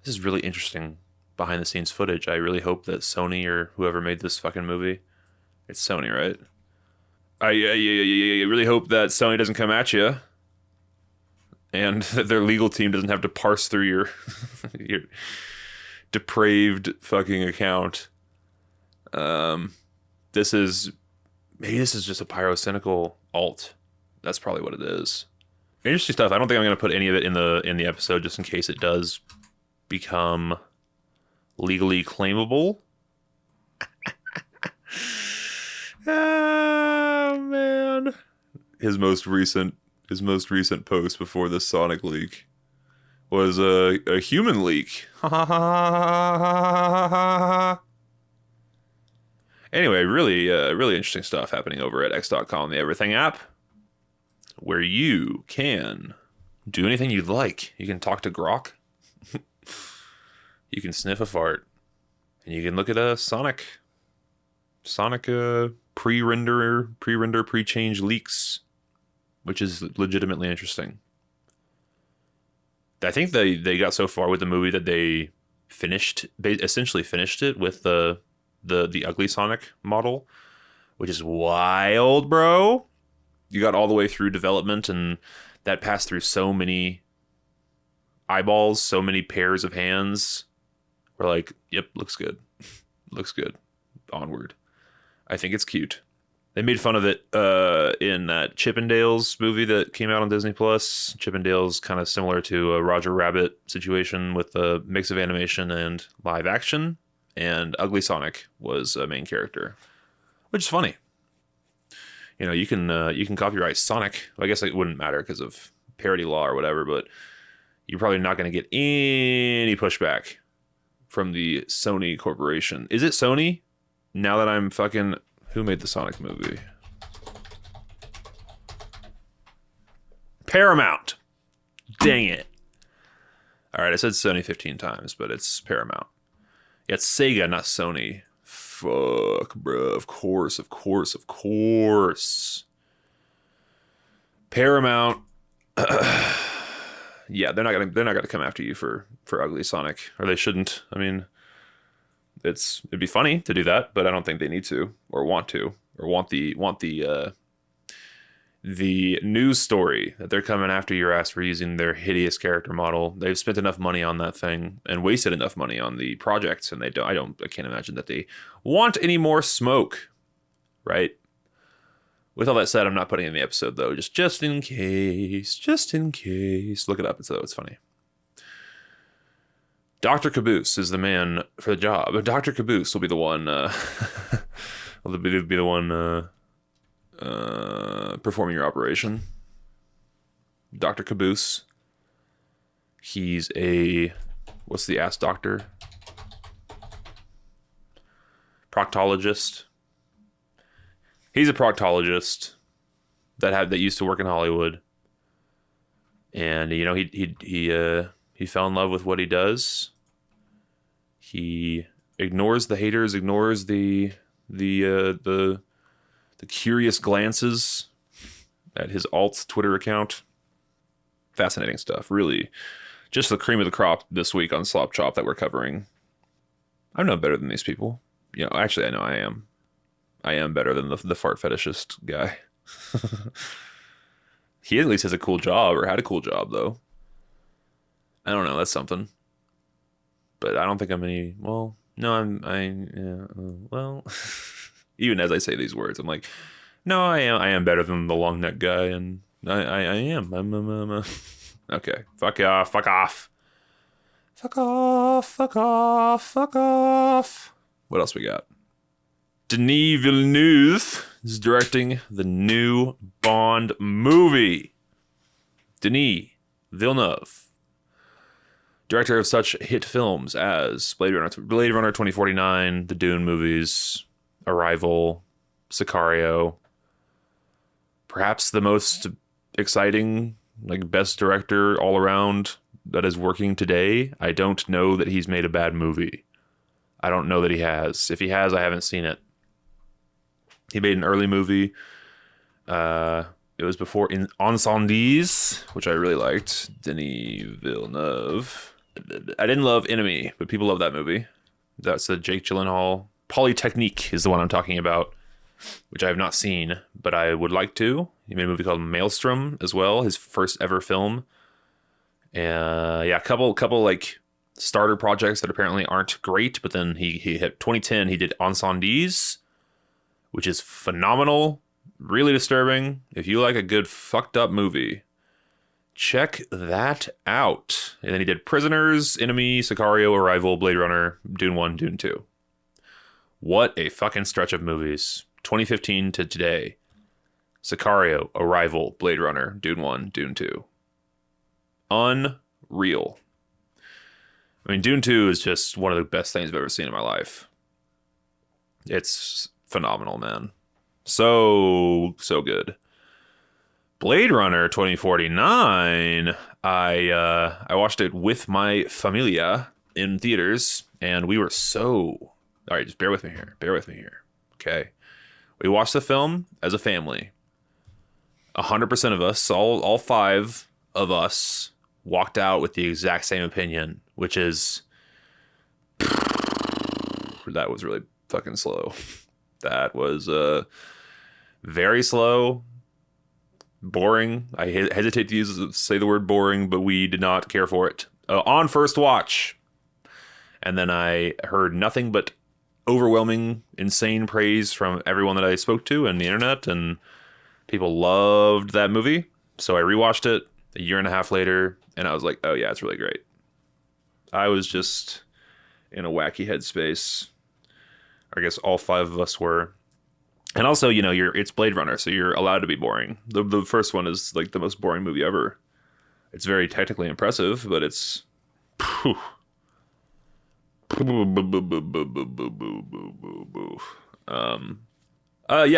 This is really interesting behind the scenes footage. I really hope that Sony or whoever made this fucking movie, it's Sony, right? I really hope that Sony doesn't come at you, and that their legal team doesn't have to parse through your your depraved fucking account. This is just a pyrocynical alt. That's probably what it is. Interesting stuff. I don't think I'm going to put any of it in the episode just in case it does become legally claimable. Oh man. His most recent post before this Sonic leak was a human leak. Anyway, really interesting stuff happening over at X.com, the Everything app, where you can do anything you'd like. You can talk to Grok. You can sniff a fart. And you can look at Sonic pre-render, pre-change leaks, which is legitimately interesting. I think they got so far with the movie that they essentially finished it with the ugly Sonic model, which is wild, bro. You got all the way through development, and that passed through so many eyeballs, so many pairs of hands. We're like, yep, looks good. Looks good. Onward. I think it's cute. They made fun of it in that Chippendales movie that came out on Disney Plus. Chippendales kind of similar to a Roger Rabbit situation with a mix of animation and live action. And Ugly Sonic was a main character, which is funny. You know, you can copyright Sonic. Well, I guess it wouldn't matter because of parody law or whatever, but you're probably not going to get any pushback from the Sony Corporation. Is it Sony? Now that I'm fucking... Who made the Sonic movie? Paramount. Dang it. All right, I said Sony 15 times, but it's Paramount. Yeah, it's Sega, not Sony. Fuck, bro. Of course. Paramount. Yeah, they're not gonna come after you for Ugly Sonic, or they shouldn't. I mean, it'd be funny to do that, but I don't think they need to, or want to, or want the news story that they're coming after your ass for using their hideous character model. They've spent enough money on that thing and wasted enough money on the projects, and I can't imagine that they want any more smoke, right? With all that said, I'm not putting it in the episode though, just in case. Look it up, it's funny. Dr. Caboose is the man for the job. Dr. Caboose will be the one performing your operation. Dr. Caboose. He's what's the ass doctor? Proctologist. He's a proctologist that used to work in Hollywood. And you know, he fell in love with what he does. He ignores the haters, ignores the curious glances at his alt Twitter account. Fascinating stuff. Really, just the cream of the crop this week on Slop Chop that we're covering. I'm no better than these people. You know, actually, I know I am. I am better than the fart fetishist guy. He at least has a cool job, or had a cool job, though. I don't know. That's something. But I don't think I'm any... Well, no, well... Even as I say these words, I'm like, no, I am better than the long neck guy, and I am. I'm okay. Fuck off. What else we got? Denis Villeneuve is directing the new Bond movie. Denis Villeneuve, director of such hit films as Blade Runner 2049, the Dune movies, Arrival, Sicario. Perhaps the most exciting, best director all around that is working today. I don't know that he's made a bad movie. I don't know that he has. If he has, I haven't seen it. He made an early movie. It was before Incendies, which I really liked. Denis Villeneuve. I didn't love Enemy, but people love that movie. That's the Jake Gyllenhaal. Polytechnique is the one I'm talking about, which I have not seen, but I would like to. He made a movie called Maelstrom as well, his first ever film. A couple starter projects that apparently aren't great, but then he hit 2010. He did Incendies, which is phenomenal. really disturbing. If you like a good fucked up movie, check that out. And then he did Prisoners, Enemy, Sicario, Arrival, Blade Runner, Dune 1, Dune 2. What a fucking stretch of movies. 2015 to today. Sicario, Arrival, Blade Runner, Dune 1, Dune 2. Unreal. I mean, Dune 2 is just one of the best things I've ever seen in my life. It's phenomenal, man. So good. Blade Runner 2049. I watched it with my familia in theaters, and we were so... All right, just bear with me here. Okay. We watched the film as a family. 100% of us, all 5 of us, walked out with the exact same opinion, which is that was really fucking slow. That was very slow, boring. I hesitate to say the word boring, but we did not care for it on first watch. And then I heard nothing but overwhelming, insane praise from everyone that I spoke to and the internet, and people loved that movie. So I rewatched it a year and a half later, and I was like, oh yeah, it's really great. I was just in a wacky headspace. I guess all 5 of us were. And also, you know, it's Blade Runner, so you're allowed to be boring. The first one is like the most boring movie ever. It's very technically impressive, but it's... Yeah,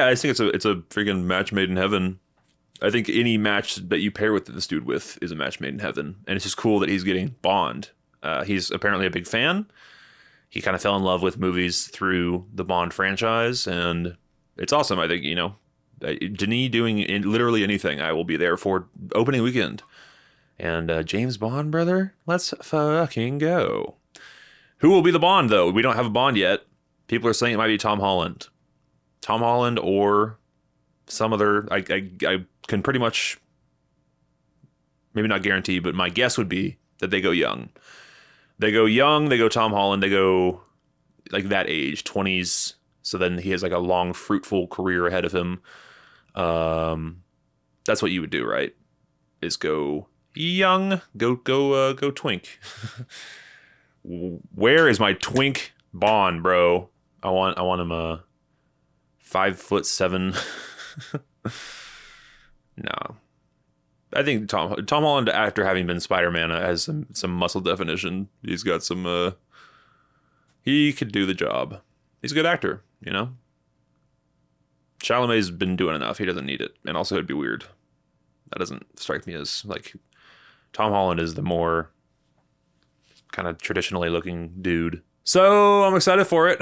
I think it's a freaking match made in heaven. I think any match that you pair with this dude with is a match made in heaven. And it's just cool that he's getting Bond. He's apparently a big fan. He kind of fell in love with movies through the Bond franchise, and it's awesome. I think, you know, Denis doing literally anything, I will be there for opening weekend. And James Bond, brother, let's fucking go. Who will be the Bond, though? We don't have a Bond yet. People are saying it might be Tom Holland. Tom Holland or some other... I can pretty much... maybe not guarantee, but my guess would be that they go young. They go young, they go Tom Holland, they go like that age, 20s. So then he has like a long, fruitful career ahead of him. That's what you would do, right? Is go young, go twink. Where is my twink Bond, bro? I want him 5'7". No, I think Tom Holland, after having been Spider-Man, has some muscle definition. He's got some. He could do the job. He's a good actor, you know. Chalamet's been doing enough. He doesn't need it, and also it'd be weird. That doesn't strike me as like. Tom Holland is the more kind of traditionally looking dude. So I'm excited for it.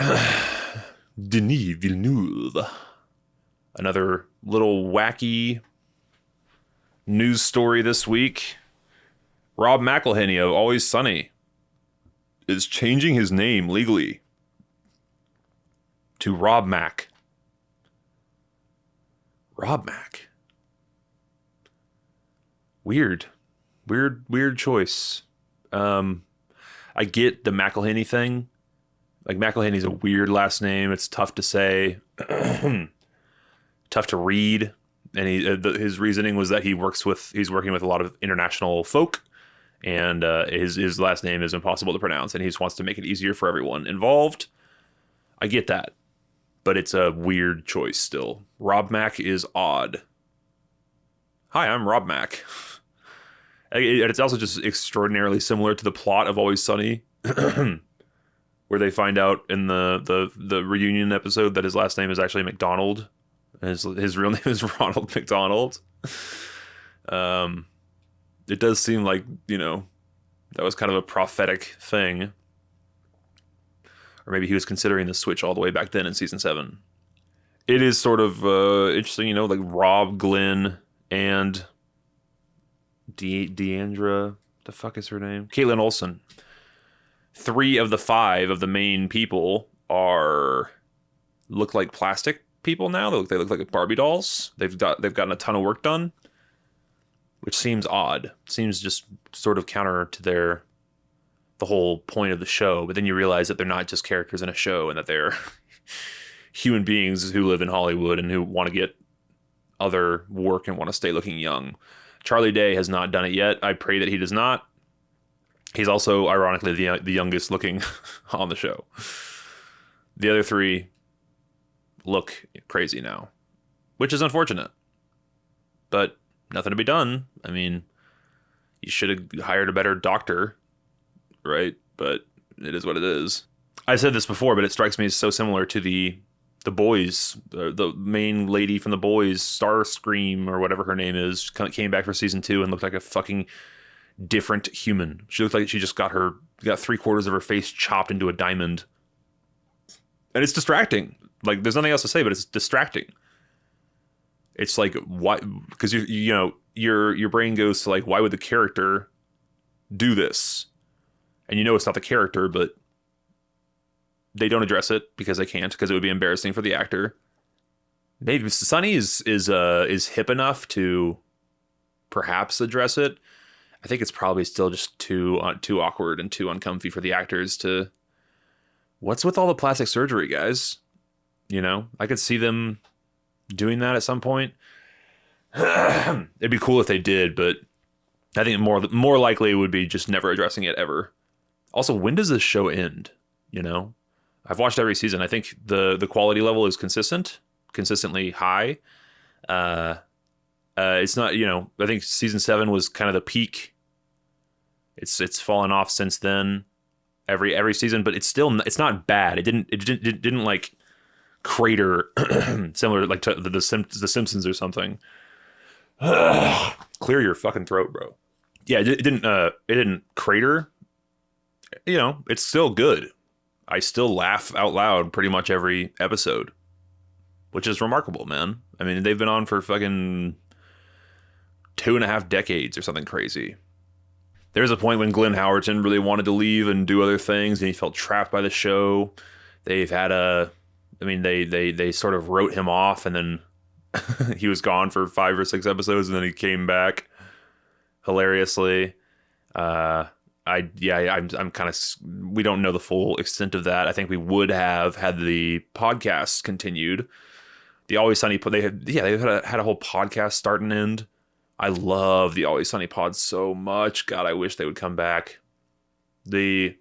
Denis Villeneuve. Another little wacky news story this week. Rob McElhenney of Always Sunny is changing his name legally to Rob Mac. Rob Mac. Weird choice. I get the McElhenney thing. Like, McElhenney's a weird last name. It's tough to say. Tough to read. And his reasoning was that he's working with a lot of international folk, and his last name is impossible to pronounce, and he just wants to make it easier for everyone involved. I get that, but it's a weird choice still. Rob Mac is odd. Hi, I'm Rob Mac. And it's also just extraordinarily similar to the plot of Always Sunny, where they find out in the reunion episode that his last name is actually McDonald. His real name is Ronald McDonald. It does seem like, you know, that was kind of a prophetic thing. Or maybe he was considering the switch all the way back then in season 7. It is sort of interesting, you know, like Rob, Glenn, and Deandra, the fuck is her name? Caitlin Olsen. 3 of the 5 of the main people look like plastic people now. They look like Barbie dolls. They've gotten a ton of work done, which seems odd. Seems just sort of counter to the whole point of the show. But then you realize that they're not just characters in a show, and that they're human beings who live in Hollywood and who want to get other work and want to stay looking young. Charlie Day has not done it yet. I pray that he does not. He's also, ironically, the youngest looking on the show. The other three look crazy now, which is unfortunate. But nothing to be done. I mean, you should have hired a better doctor, right? But it is what it is. I said this before, but it strikes me as so similar to the Boys. The main lady from the Boys, Starscream or whatever her name is, came back for season 2 and looked like a fucking different human. She looked like she just got 3/4 of her face chopped into a diamond. And it's distracting. Like, there's nothing else to say, but it's distracting. It's like, why? Because you know your brain goes to like, why would the character do this? And you know it's not the character, but they don't address it because they can't, because it would be embarrassing for the actor. Maybe Sonny is hip enough to perhaps address it. I think it's probably still just too awkward and too uncomfy for the actors to. What's with all the plastic surgery, guys? You know, I could see them doing that at some point. It'd be cool if they did, but I think more likely it would be just never addressing it ever. Also, when does this show end? You know, I've watched every season. I think the quality level is consistently high. It's not, you know, I think season 7 was kind of the peak. It's fallen off since then. Every season, but it's not bad. It didn't like crater similar like to the Simpsons or something. Clear your fucking throat, bro. Yeah, it didn't crater. You know, it's still good. I still laugh out loud pretty much every episode, which is remarkable, man. I mean, they've been on for fucking 2.5 decades or something crazy. There's a point when Glenn Howerton really wanted to leave and do other things, and he felt trapped by the show. They've had they sort of wrote him off, and then he was gone for 5 or 6 episodes, and then he came back hilariously. I'm kind of, we don't know the full extent of that. I think we would have had the podcast continued. The Always Sunny, they've had a whole podcast start and end. I love the Always Sunny pod so much. God, I wish they would come back. They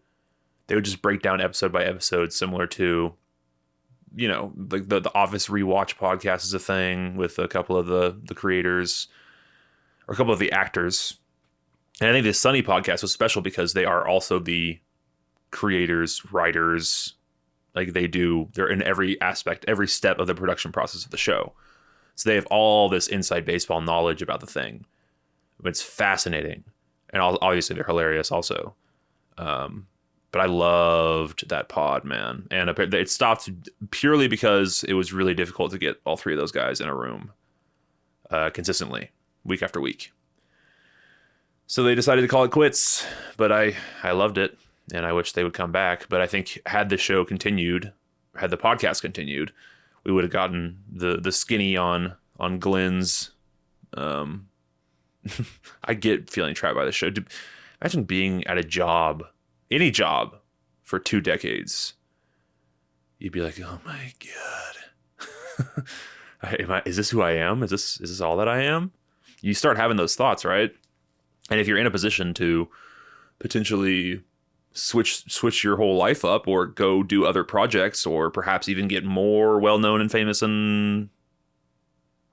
would just break down episode by episode, similar to, you know, like the Office Rewatch podcast is a thing with a couple of the creators or a couple of the actors. And I think the Sunny podcast was special because they are also the creators, writers. Like they're in every aspect, every step of the production process of the show. So they have all this inside baseball knowledge about the thing. It's fascinating. And obviously they're hilarious also. But I loved that pod, man. And it stopped purely because it was really difficult to get all 3 of those guys in a room consistently, week after week. So they decided to call it quits. But I loved it, and I wish they would come back. But I think had the show continued, had the podcast continued, we would have gotten the skinny on Glenn's. I get feeling trapped by the show. Imagine being at a job, any job, for 2 decades. You'd be like, oh my God. Is this who I am? Is this all that I am? You start having those thoughts, right? And if you're in a position to potentially switch your whole life up or go do other projects or perhaps even get more well-known and famous and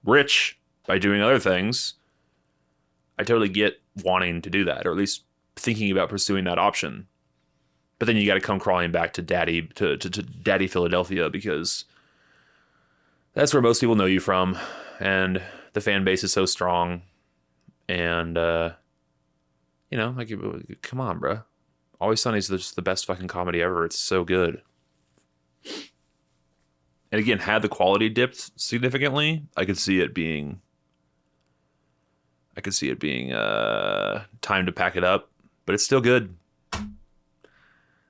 rich by doing other things, I totally get wanting to do that, or at least thinking about pursuing that option. But then you got to come crawling back to Daddy Philadelphia, because that's where most people know you from, and the fan base is so strong. And you know, like, come on, bro. Always Sunny is just the best fucking comedy ever. It's so good. And again, had the quality dipped significantly, I could see it being time to pack it up. But it's still good.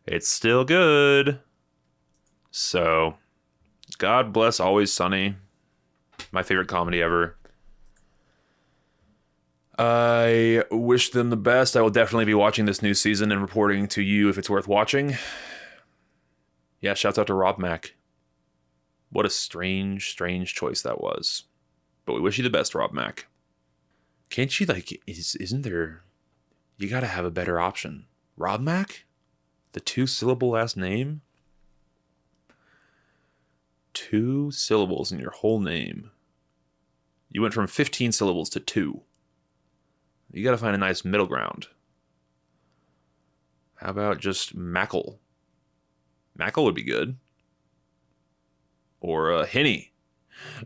It's still good. So, God bless Always Sunny. My favorite comedy ever. I wish them the best. I will definitely be watching this new season and reporting to you if it's worth watching. Yeah, shouts out to Rob Mack. What a strange choice that was. but we wish you the best, Rob Mack. Can't you, like, isn't there... You gotta have a better option. Rob Mack? The 2-syllable last name? 2 syllables in your whole name. You went from 15 syllables to 2. You gotta find a nice middle ground. How about just Mackle? Mackle would be good. Or Henny.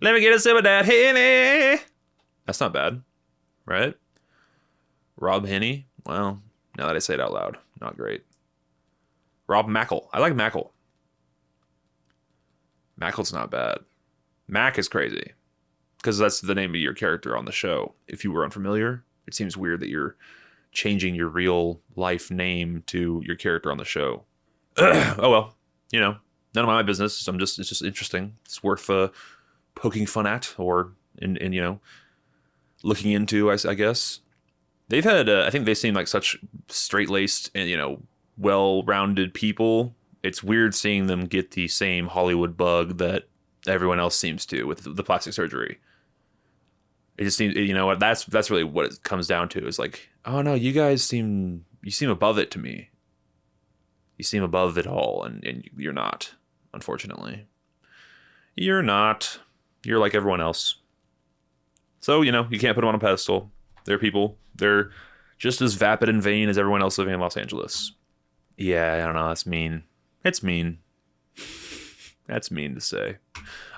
Let me get a sip of that Henny. That's not bad, right? Rob Henny. Well, now that I say it out loud, not great. Rob Mackle. I like Mackle. Mackle's not bad. Mac is crazy. Because that's the name of your character on the show. If you were unfamiliar, it seems weird that you're changing your real life name to your character on the show. Oh well, you know, none of my business. It's just interesting. It's worth poking fun at, or in you know, looking into. I guess they've had. I think they seem like such straight-laced and, you know, well-rounded people. It's weird seeing them get the same Hollywood bug that everyone else seems to with the plastic surgery. It just seems, you know what, that's really what it comes down to, is like, oh no, you seem above it to me. You seem above it all, and you're not, unfortunately. You're not. You're like everyone else. So, you know, you can't put them on a pedestal. They're people. They're just as vapid and vain as everyone else living in Los Angeles. Yeah, I don't know, that's mean. It's mean. That's mean to say.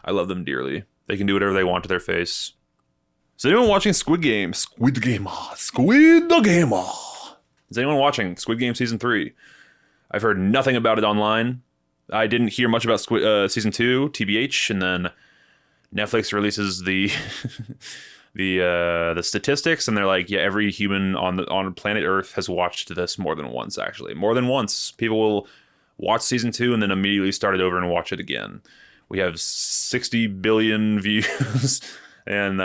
I love them dearly. They can do whatever they want to their face. Is anyone watching Squid Game? Squid Game. Squid the Game. Is anyone watching Squid Game Season 3? I've heard nothing about it online. I didn't hear much about Season 2, TBH, and then Netflix releases the the statistics, and they're like, yeah, every human on planet Earth has watched this more than once, actually. More than once. People will watch Season 2 and then immediately start it over and watch it again. We have 60 billion views, and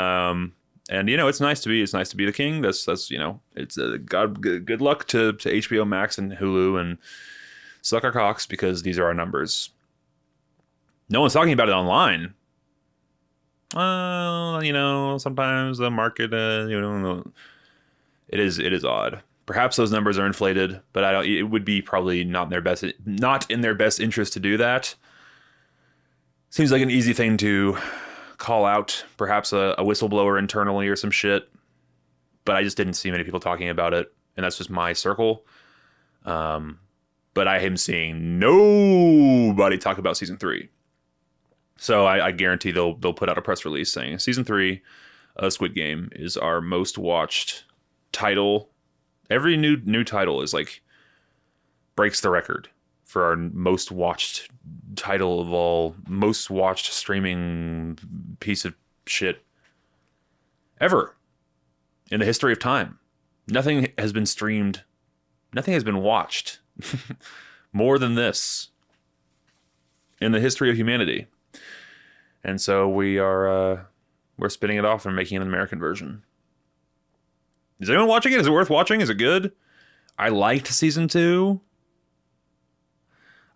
you know, it's nice to be the king. That's you know, it's good luck to HBO Max and Hulu, and suck our cocks, because these are our numbers. No one's talking about it online. You know, sometimes the market, you know, it is odd. Perhaps those numbers are inflated, but I don't. It would be probably not in their best interest to do that. Seems like an easy thing to call out, perhaps a whistleblower internally or some shit. But I just didn't see many people talking about it, and that's just my circle. But I am seeing nobody talk about Season 3. So I guarantee they'll put out a press release saying Season 3 of Squid Game is our most watched title. Every new title is like breaks the record for our most watched title of all, most watched streaming piece of shit ever in the history of time. Nothing has been streamed, nothing has been watched more than this in the history of humanity. And so we're spinning it off and making an American version. Is anyone watching it? Is it worth watching? Is it good? I liked Season 2.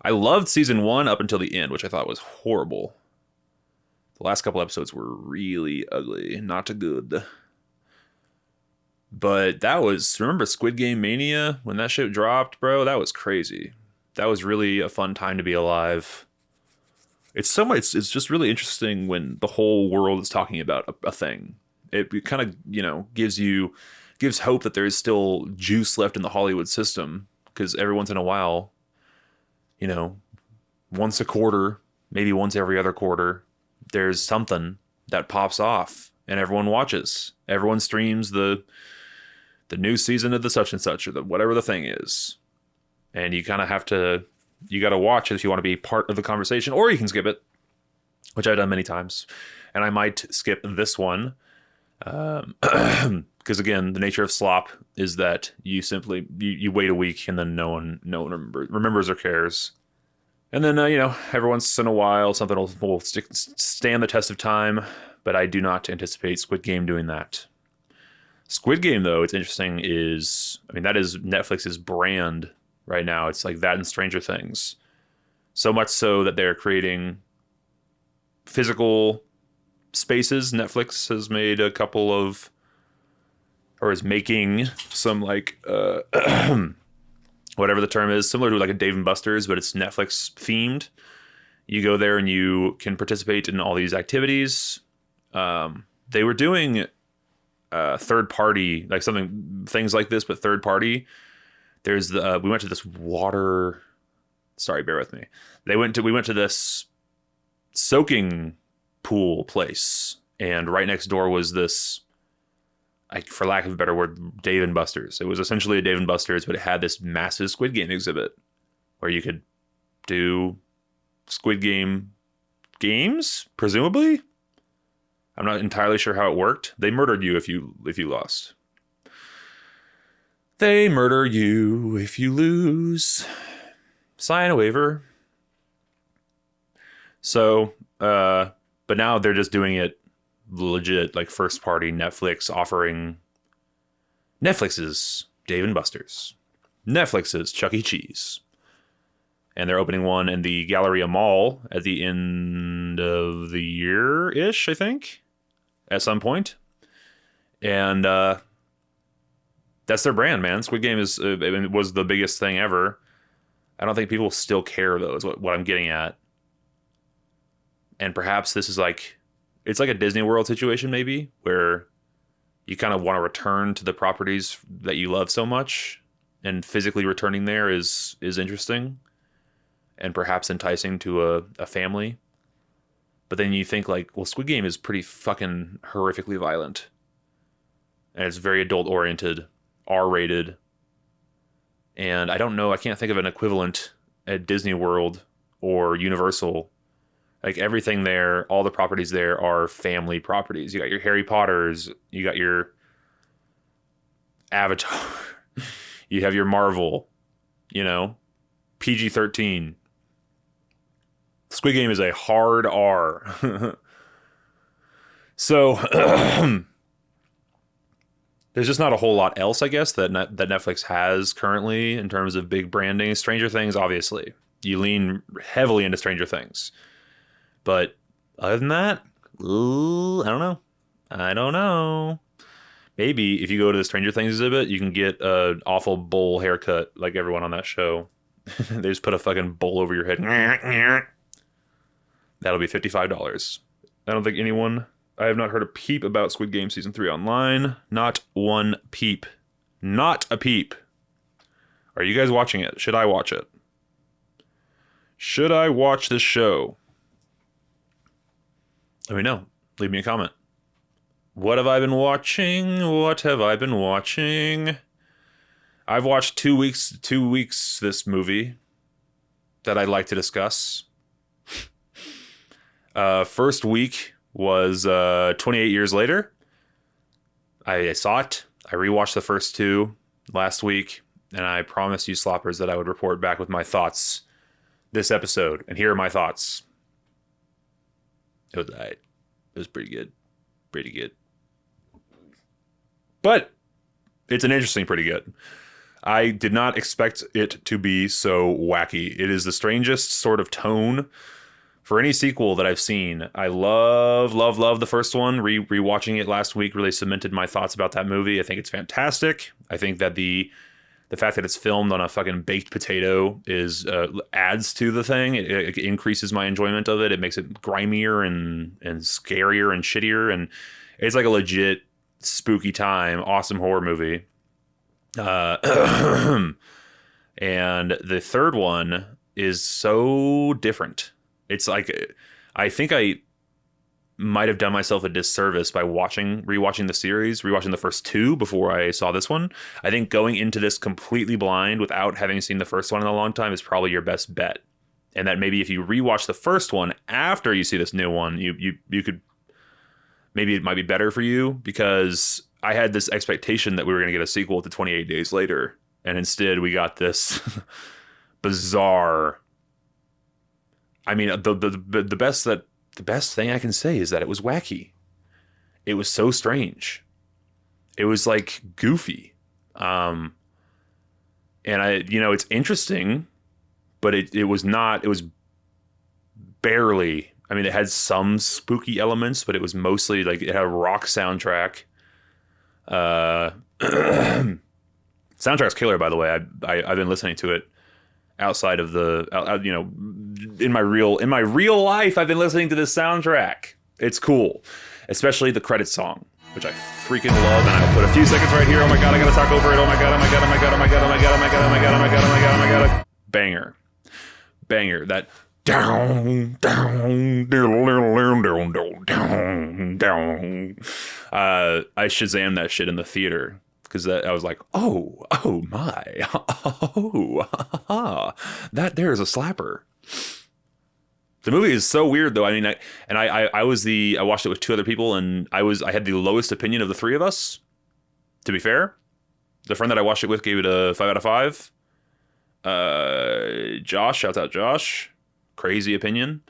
I loved Season 1 up until the end, which I thought was horrible. The last couple episodes were really ugly. Not good. But that was... Remember Squid Game Mania? When that shit dropped, bro? That was crazy. That was really a fun time to be alive. It's just really interesting when the whole world is talking about a thing. It kind of, you know, gives hope that there is still juice left in the Hollywood system, because every once in a while, you know, once a quarter, maybe once every other quarter, there's something that pops off and everyone watches. Everyone streams the new season of the such and such, or the whatever the thing is. And you kind of have to... You got to watch it if you want to be part of the conversation, or you can skip it, which I've done many times. And I might skip this one. Because again, the nature of Slop is that you simply, you wait a week and then no one remembers or cares. And then, you know, every once in a while, something will stand the test of time, but I do not anticipate Squid Game doing that. Squid Game, though, it's interesting that is Netflix's brand right now. It's like that and Stranger Things. So much so that they're creating physical spaces. Netflix has made a couple of, or is making some like whatever the term is, similar to like a Dave and Buster's, but it's Netflix themed. You go there and you can participate in all these activities. They were doing third party, like things like this, but third party. There's we went to this water. Sorry, bear with me. We went to this soaking pool place, and right next door was this, for lack of a better word, Dave and Buster's. It was essentially a Dave and Buster's, but it had this massive Squid Game exhibit where you could do Squid Game games, presumably. I'm not entirely sure how it worked. They murdered you if you lost. They murder you if you lose. Sign a waiver. So, but now they're just doing it legit, like first party Netflix offering Netflix's Dave and Buster's, Netflix's Chuck E. Cheese. And they're opening one in the Galleria Mall at the end of the year-ish, I think, at some point. And that's their brand, man. Squid Game was the biggest thing ever. I don't think people still care, though, is what I'm getting at. And perhaps this is like, it's like a Disney World situation, maybe, where you kind of want to return to the properties that you love so much, and physically returning there is interesting and perhaps enticing to a family. But then you think like, well, Squid Game is pretty fucking horrifically violent. And it's very adult oriented, R-rated. And I don't know, I can't think of an equivalent at Disney World or Universal. Like everything there, all the properties there are family properties. You got your Harry Potters, you got your Avatar, you have your Marvel, PG-13. Squid Game is a hard R. So there's just not a whole lot else, I guess, that Netflix has currently in terms of big branding. Stranger Things, obviously. You lean heavily into Stranger Things. But other than that, I don't know. Maybe if you go to the Stranger Things exhibit, you can get an awful bowl haircut like everyone on that show. They just put a fucking bowl over your head. That'll be $55. I don't think I have not heard a peep about Squid Game Season 3 online. Not one peep. Not a peep. Are you guys watching it? Should I watch it? Should I watch this show? Let me know. Leave me a comment. What have I been watching? I've watched 2 weeks this movie that I'd like to discuss. First week was 28 Years Later. I saw it. I rewatched the first two last week, and I promised you sloppers that I would report back with my thoughts this episode. And here are my thoughts. It was alright. It was pretty good. Pretty good. But it's an interesting pretty good. I did not expect it to be so wacky. It is the strangest sort of tone for any sequel that I've seen. I love the first one. Rewatching it last week really cemented my thoughts about that movie. I think it's fantastic. I think that the fact that it's filmed on a fucking baked potato adds to the thing. It increases my enjoyment of it. It makes it grimier and scarier and shittier. And it's like a legit spooky time, awesome horror movie. And the third one is so different. It's like, I think I might have done myself a disservice by rewatching the series, rewatching the first two before I saw this one. I think going into this completely blind without having seen the first one in a long time is probably your best bet. And that maybe if you rewatch the first one after you see this new one, you could, maybe it might be better for you, because I had this expectation that we were going to get a sequel to 28 Days Later. And instead we got this bizarre, I mean, the best thing I can say is that it was wacky. It was so strange. It was like goofy. And it's interesting, but it was not, it was barely I mean, it had some spooky elements, but it was mostly like it had a rock soundtrack. Soundtrack's killer, by the way. I've been listening to it outside of the, in my real life. I've been listening to this soundtrack. It's cool, especially the credit song, which I freaking love. And I'll put a few seconds right here. Oh my god, I gotta talk over it. Oh my god, oh my god, oh my god, oh my god, oh my god, oh my god, oh my god, oh my god, oh my god, oh my god. Banger. That down, down, down. I Shazam that shit in the theater because I was like, oh my, that there is a slapper. The movie is so weird though. I mean, I watched it with two other people, and I had the lowest opinion of the three of us. To be fair, the friend that I watched it with gave it a 5 out of 5. Josh, shouts out Josh. Crazy opinion,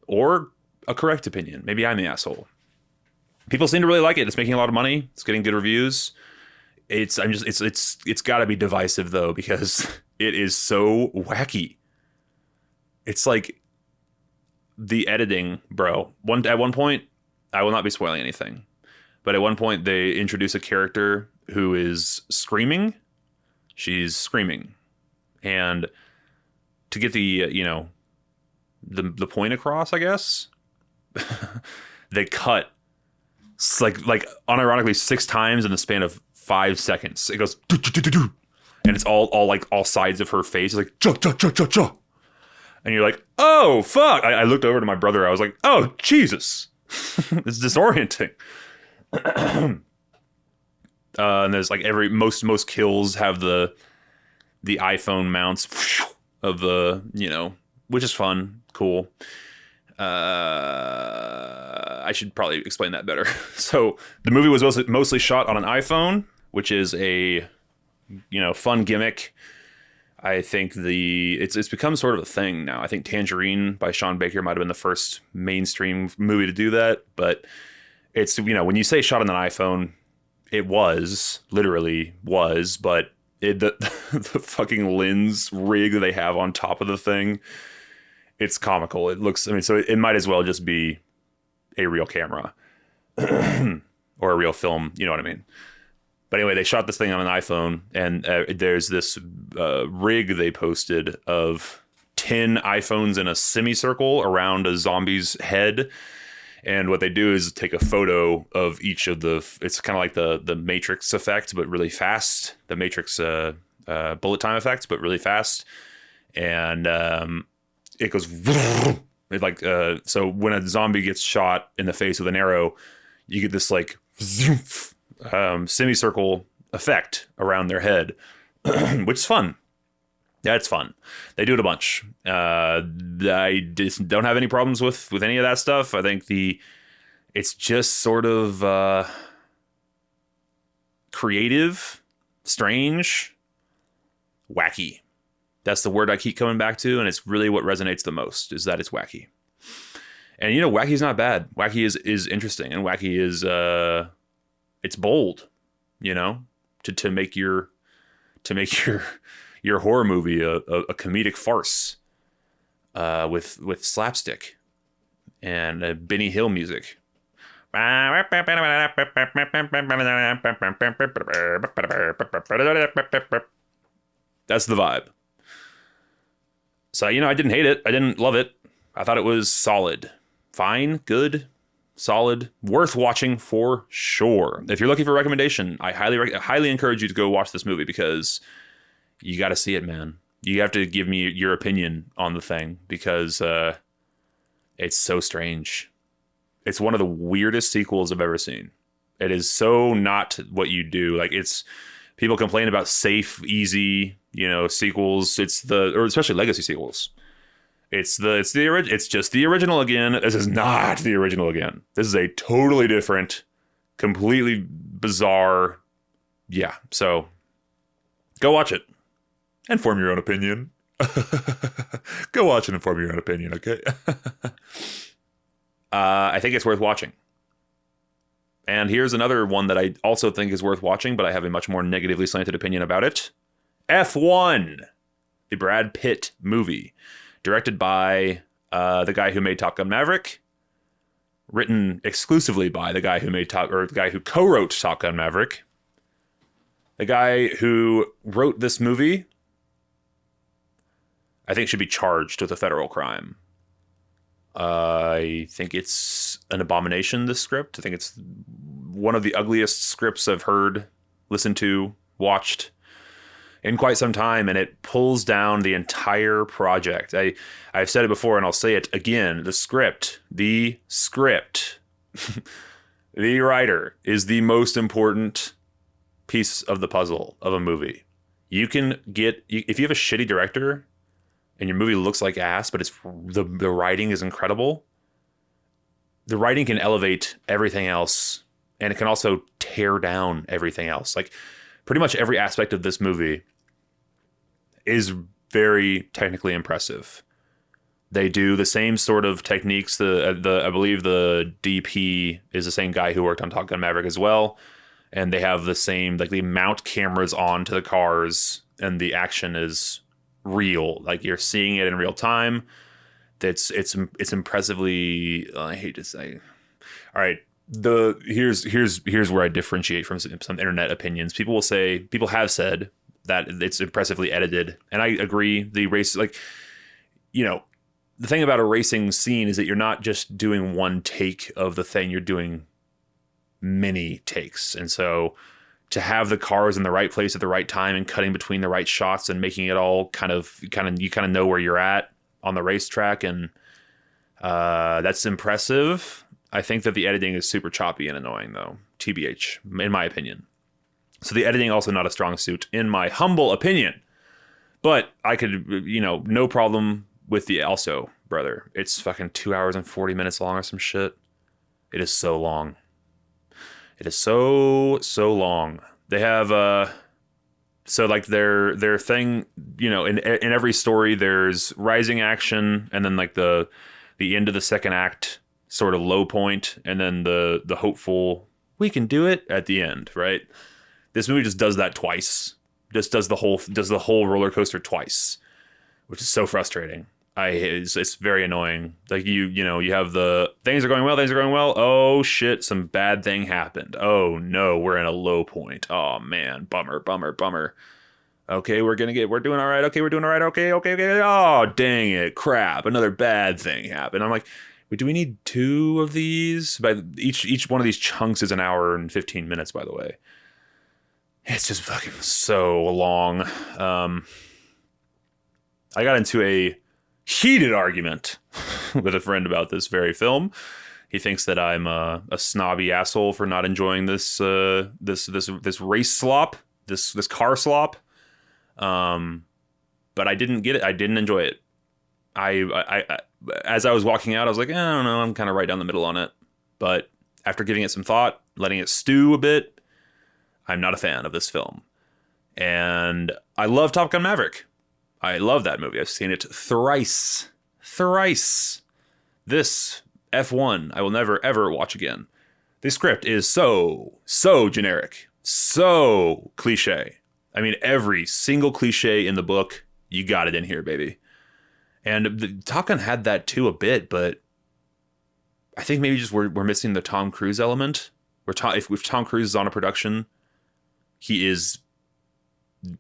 or a correct opinion. Maybe I'm the asshole. People seem to really like it. It's making a lot of money. It's getting good reviews. It's got to be divisive though, because it is so wacky. It's like the editing, bro. At one point, I will not be spoiling anything, but at one point they introduce a character who is screaming. She's screaming, and to get the the point across, I guess, they cut like unironically 6 times in the span of 5 seconds. It goes and it's all sides of her face. It's like and you're like, oh fuck. I looked over to my brother. I was like, oh Jesus. It's disorienting. And there's like most kills have the iPhone mounts of the, which is fun, cool. I should probably explain that better. So the movie was mostly shot on an iPhone, which is a, fun gimmick. I think it's become sort of a thing now. I think Tangerine by Sean Baker might have been the first mainstream movie to do that, but it's, when you say shot on an iPhone, it literally was, but the fucking lens rig that they have on top of the thing, it's comical. It looks, so it might as well just be a real camera or a real film. You know what I mean? But anyway, they shot this thing on an iPhone, and there's this rig they posted of 10 iPhones in a semicircle around a zombie's head. And what they do is take a photo of each of it's kind of like the Matrix effect, but really fast. The Matrix bullet time effect, but really fast. And it goes so when a zombie gets shot in the face with an arrow, you get this like semicircle effect around their head, which is fun. Yeah, it's fun. They do it a bunch. I just don't have any problems with any of that stuff. I think it's just sort of creative, strange, wacky. That's the word I keep coming back to, and it's really what resonates the most, is that it's wacky. And wacky is not bad. Wacky is interesting, and wacky is it's bold, to make your horror movie a comedic farce with slapstick and Benny Hill music. That's the vibe. So, I didn't hate it. I didn't love it. I thought it was solid. Fine, good, solid, worth watching for sure. If you're looking for a recommendation, I highly encourage you to go watch this movie, because you got to see it, man. You have to give me your opinion on the thing, because it's so strange. It's one of the weirdest sequels I've ever seen. It is so not what you do. Like, people complain about safe, easy, sequels. Or especially legacy sequels. It's just the original again. This is not the original again. This is a totally different, completely bizarre. Yeah. So go watch it and form your own opinion. Go watch it and form your own opinion. Okay. I think it's worth watching. And here's another one that I also think is worth watching, but I have a much more negatively slanted opinion about it. F1, the Brad Pitt movie, directed by The guy who made Top Gun Maverick, written exclusively by the guy who the guy who co-wrote Top Gun Maverick. The guy who wrote this movie, I think, should be charged with a federal crime. I think it's an abomination, this script. I think it's one of the ugliest scripts I've heard, listened to, watched in quite some time, and it pulls down the entire project. I've said it before, and I'll say it again. The script, the writer is the most important piece of the puzzle of a movie. You can get, if you have a shitty director and your movie looks like ass, but the writing is incredible, the writing can elevate everything else, and it can also tear down everything else. Like, pretty much every aspect of this movie is very technically impressive. They do the same sort of techniques. I believe the DP is the same guy who worked on Top Gun Maverick as well. And they have the same, like, they mount cameras onto the cars, and the action is real. Like, you're seeing it in real time. It's impressively, I hate to say. All right, here's where I differentiate from some internet opinions. People have said that it's impressively edited, and I agree. The race, like, the thing about a racing scene is that you're not just doing one take of the thing, you're doing many takes. And so to have the cars in the right place at the right time and cutting between the right shots and making it all you kind of know where you're at on the racetrack, and that's impressive. I think that the editing is super choppy and annoying, though, TBH, in my opinion. So the editing also not a strong suit, in my humble opinion. But I could, no problem with the also, brother. It's fucking 2 hours and 40 minutes long or some shit. It is so long. It is so long. They have so like their thing, in every story there's rising action, and then like the end of the second act sort of low point, and then the hopeful we can do it at the end, right? This movie just does that twice. Just does the whole roller coaster twice, which is so frustrating. It's very annoying. Like you have the things are going well. Oh shit, some bad thing happened. Oh no, we're in a low point. Oh man, bummer. Okay, we're doing all right. Okay, we're doing all right. Okay. Oh dang it, crap! Another bad thing happened. I'm like, wait, do we need two of these? By each one of these chunks is an hour and 15 minutes. By the way, it's just fucking so long. I got into a heated argument with a friend about this very film. He thinks that I'm a snobby asshole for not enjoying this race slop, this car slop. But I didn't get it. I didn't enjoy it. I as I was walking out, I was like, I don't know. I'm kind of right down the middle on it. But after giving it some thought, letting it stew a bit, I'm not a fan of this film. And I love Top Gun Maverick. I love that movie. I've seen it thrice. This F1 I will never ever watch again. The script is so generic, so cliche. I mean, every single cliche in the book, you got it in here, baby. And Top Gun had that too a bit, but I think maybe just we're missing the Tom Cruise element. If Tom Cruise is on a production, he's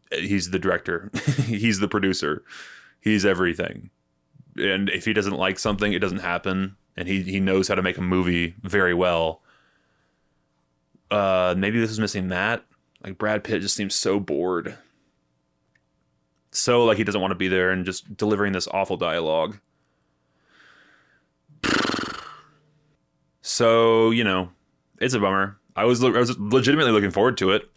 the director. He's the producer. He's everything. And if he doesn't like something, it doesn't happen. And he knows how to make a movie very well. Maybe this is missing that. Like, Brad Pitt just seems so bored. So like he doesn't want to be there, and just delivering this awful dialogue. So, it's a bummer. I was legitimately looking forward to it.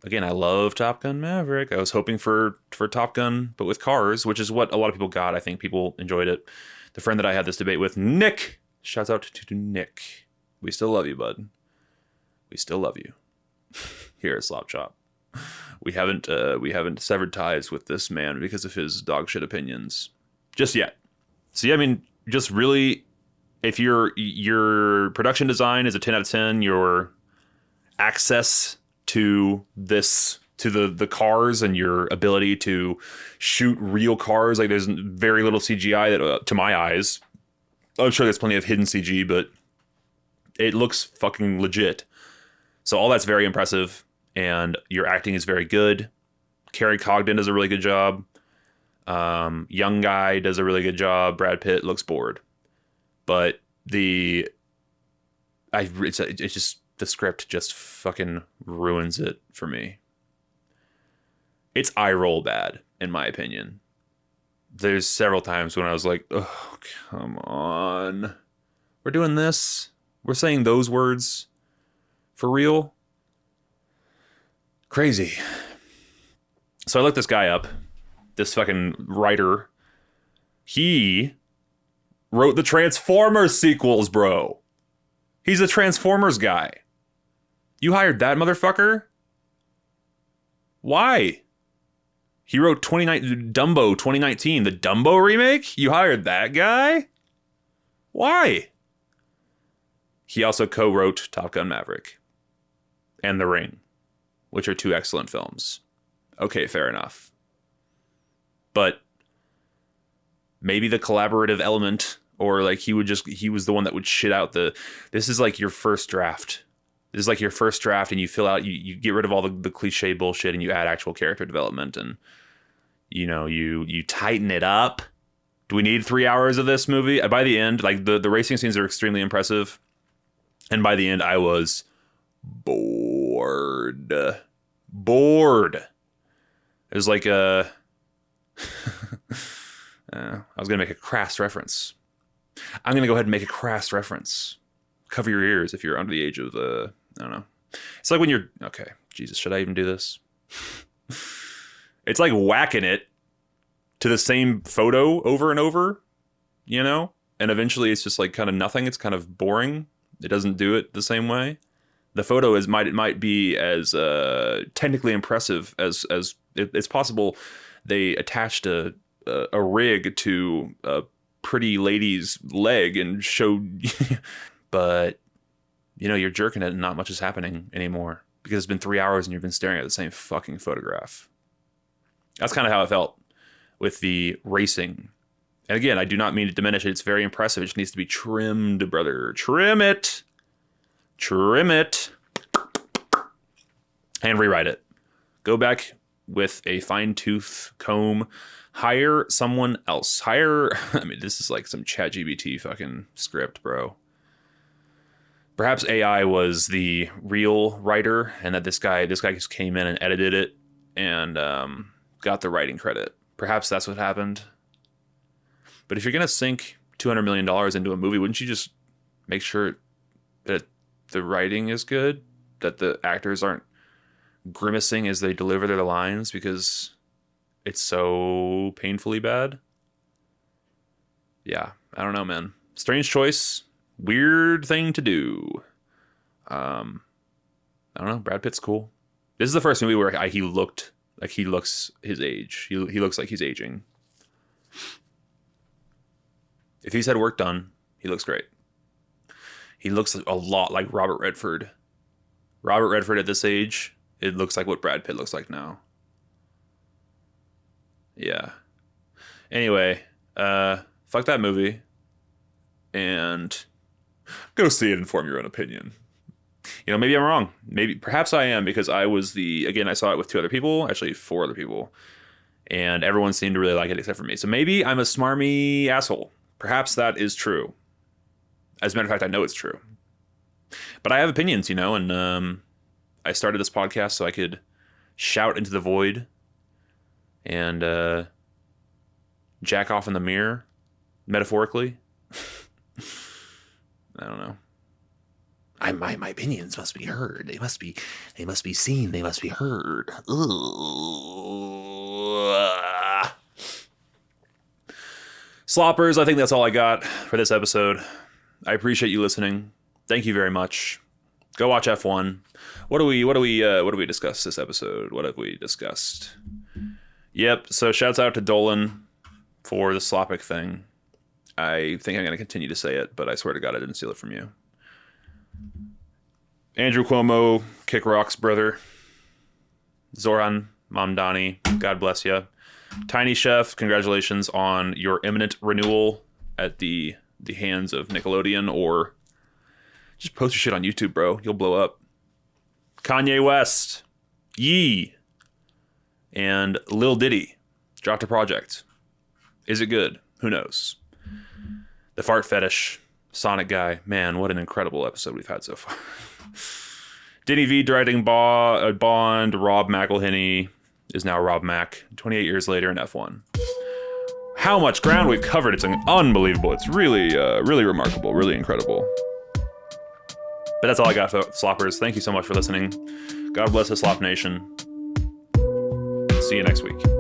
Again, I love Top Gun Maverick. I was hoping for Top Gun, but with cars, which is what a lot of people got. I think people enjoyed it. The friend that I had this debate with, Nick, shouts out to Nick. We still love you, bud. We still love you. Here at Slop Shop. We haven't severed ties with this man because of his dog shit opinions just yet. So yeah, I mean, just really, if your production design is a 10 out of 10, your access to this to the cars and your ability to shoot real cars. Like there's very little CGI that, to my eyes, I'm sure there's plenty of hidden CG, but it looks fucking legit. So all that's very impressive, and your acting is very good. Carey Cogden does a really good job. Young guy does a really good job. Brad Pitt looks bored, but it's just the script just fucking ruins it for me. It's eye roll bad, in my opinion. There's several times when I was like, oh, come on. We're doing this? We're saying those words? For real? Crazy. So I looked this guy up. This fucking writer. He wrote the Transformers sequels, bro. He's a Transformers guy. You hired that motherfucker? Why? He wrote Dumbo 2019, the Dumbo remake? You hired that guy? Why? He also co-wrote Top Gun Maverick and The Ring, which are two excellent films. Okay, fair enough. But maybe the collaborative element, or like he was the one that would shit out this is like your first draft. This is like your first draft, and you fill out, you get rid of all the cliche bullshit, and you add actual character development, and you tighten it up. Do we need 3 hours of this movie? By the end, like the racing scenes are extremely impressive, and by the end, I was bored. It was like I was gonna make a crass reference. I'm gonna go ahead and make a crass reference. Cover your ears if you're under the age of I don't know. It's like when you're okay. Jesus, should I even do this? It's like whacking it to the same photo over and over, and eventually it's just like kind of nothing. It's kind of boring. It doesn't do it the same way. The photo might be as technically impressive as it's possible. They attached a rig to a pretty lady's leg and showed, but you're jerking it and not much is happening anymore because it's been 3 hours and you've been staring at the same fucking photograph. That's kind of how it felt with the racing. And again, I do not mean to diminish it. It's very impressive. It just needs to be trimmed, brother. Trim it. And rewrite it. Go back with a fine-tooth comb. Hire someone else. This is like some ChatGPT fucking script, bro. Perhaps AI was the real writer, and that this guy just came in and edited it and got the writing credit. Perhaps that's what happened. But if you're gonna sink $200 million into a movie, wouldn't you just make sure that the writing is good, that the actors aren't grimacing as they deliver their lines because it's so painfully bad? Yeah, I don't know, man. Strange choice. Weird thing to do. I don't know. Brad Pitt's cool. This is the first movie where he looks his age. He looks like he's aging. If he's had work done, he looks great. He looks a lot like Robert Redford. Robert Redford at this age, it looks like what Brad Pitt looks like now. Yeah. Anyway, fuck that movie. And go see it and form your own opinion. Maybe I'm wrong. Perhaps I am, because I saw it with 2 other people, actually 4 other people. And everyone seemed to really like it except for me. So maybe I'm a smarmy asshole. Perhaps that is true. As a matter of fact, I know it's true. But I have opinions, and I started this podcast so I could shout into the void and jack off in the mirror, metaphorically. I don't know. My opinions must be heard. They must be seen. They must be heard. Sloppers, I think that's all I got for this episode. I appreciate you listening. Thank you very much. Go watch F1. What do we discuss this episode? What have we discussed? Yep. So shouts out to Dolan for the slopic thing. I think I'm going to continue to say it, but I swear to God I didn't steal it from you. Andrew Cuomo, kick rocks, brother. Zohran, Mamdani, God bless you. Tiny Chef, congratulations on your imminent renewal at the hands of Nickelodeon, or just post your shit on YouTube, bro. You'll blow up. Kanye West, Yee, and Lil Diddy dropped a project. Is it good? Who knows? The Fart Fetish, Sonic Guy. Man, what an incredible episode we've had so far. Denny V directing Bond. Rob McElhenney is now Rob Mack, 28 years later in F1. How much ground we've covered. It's unbelievable. It's really, really remarkable, really incredible. But that's all I got for Sloppers. Thank you so much for listening. God bless the Slop Nation. See you next week.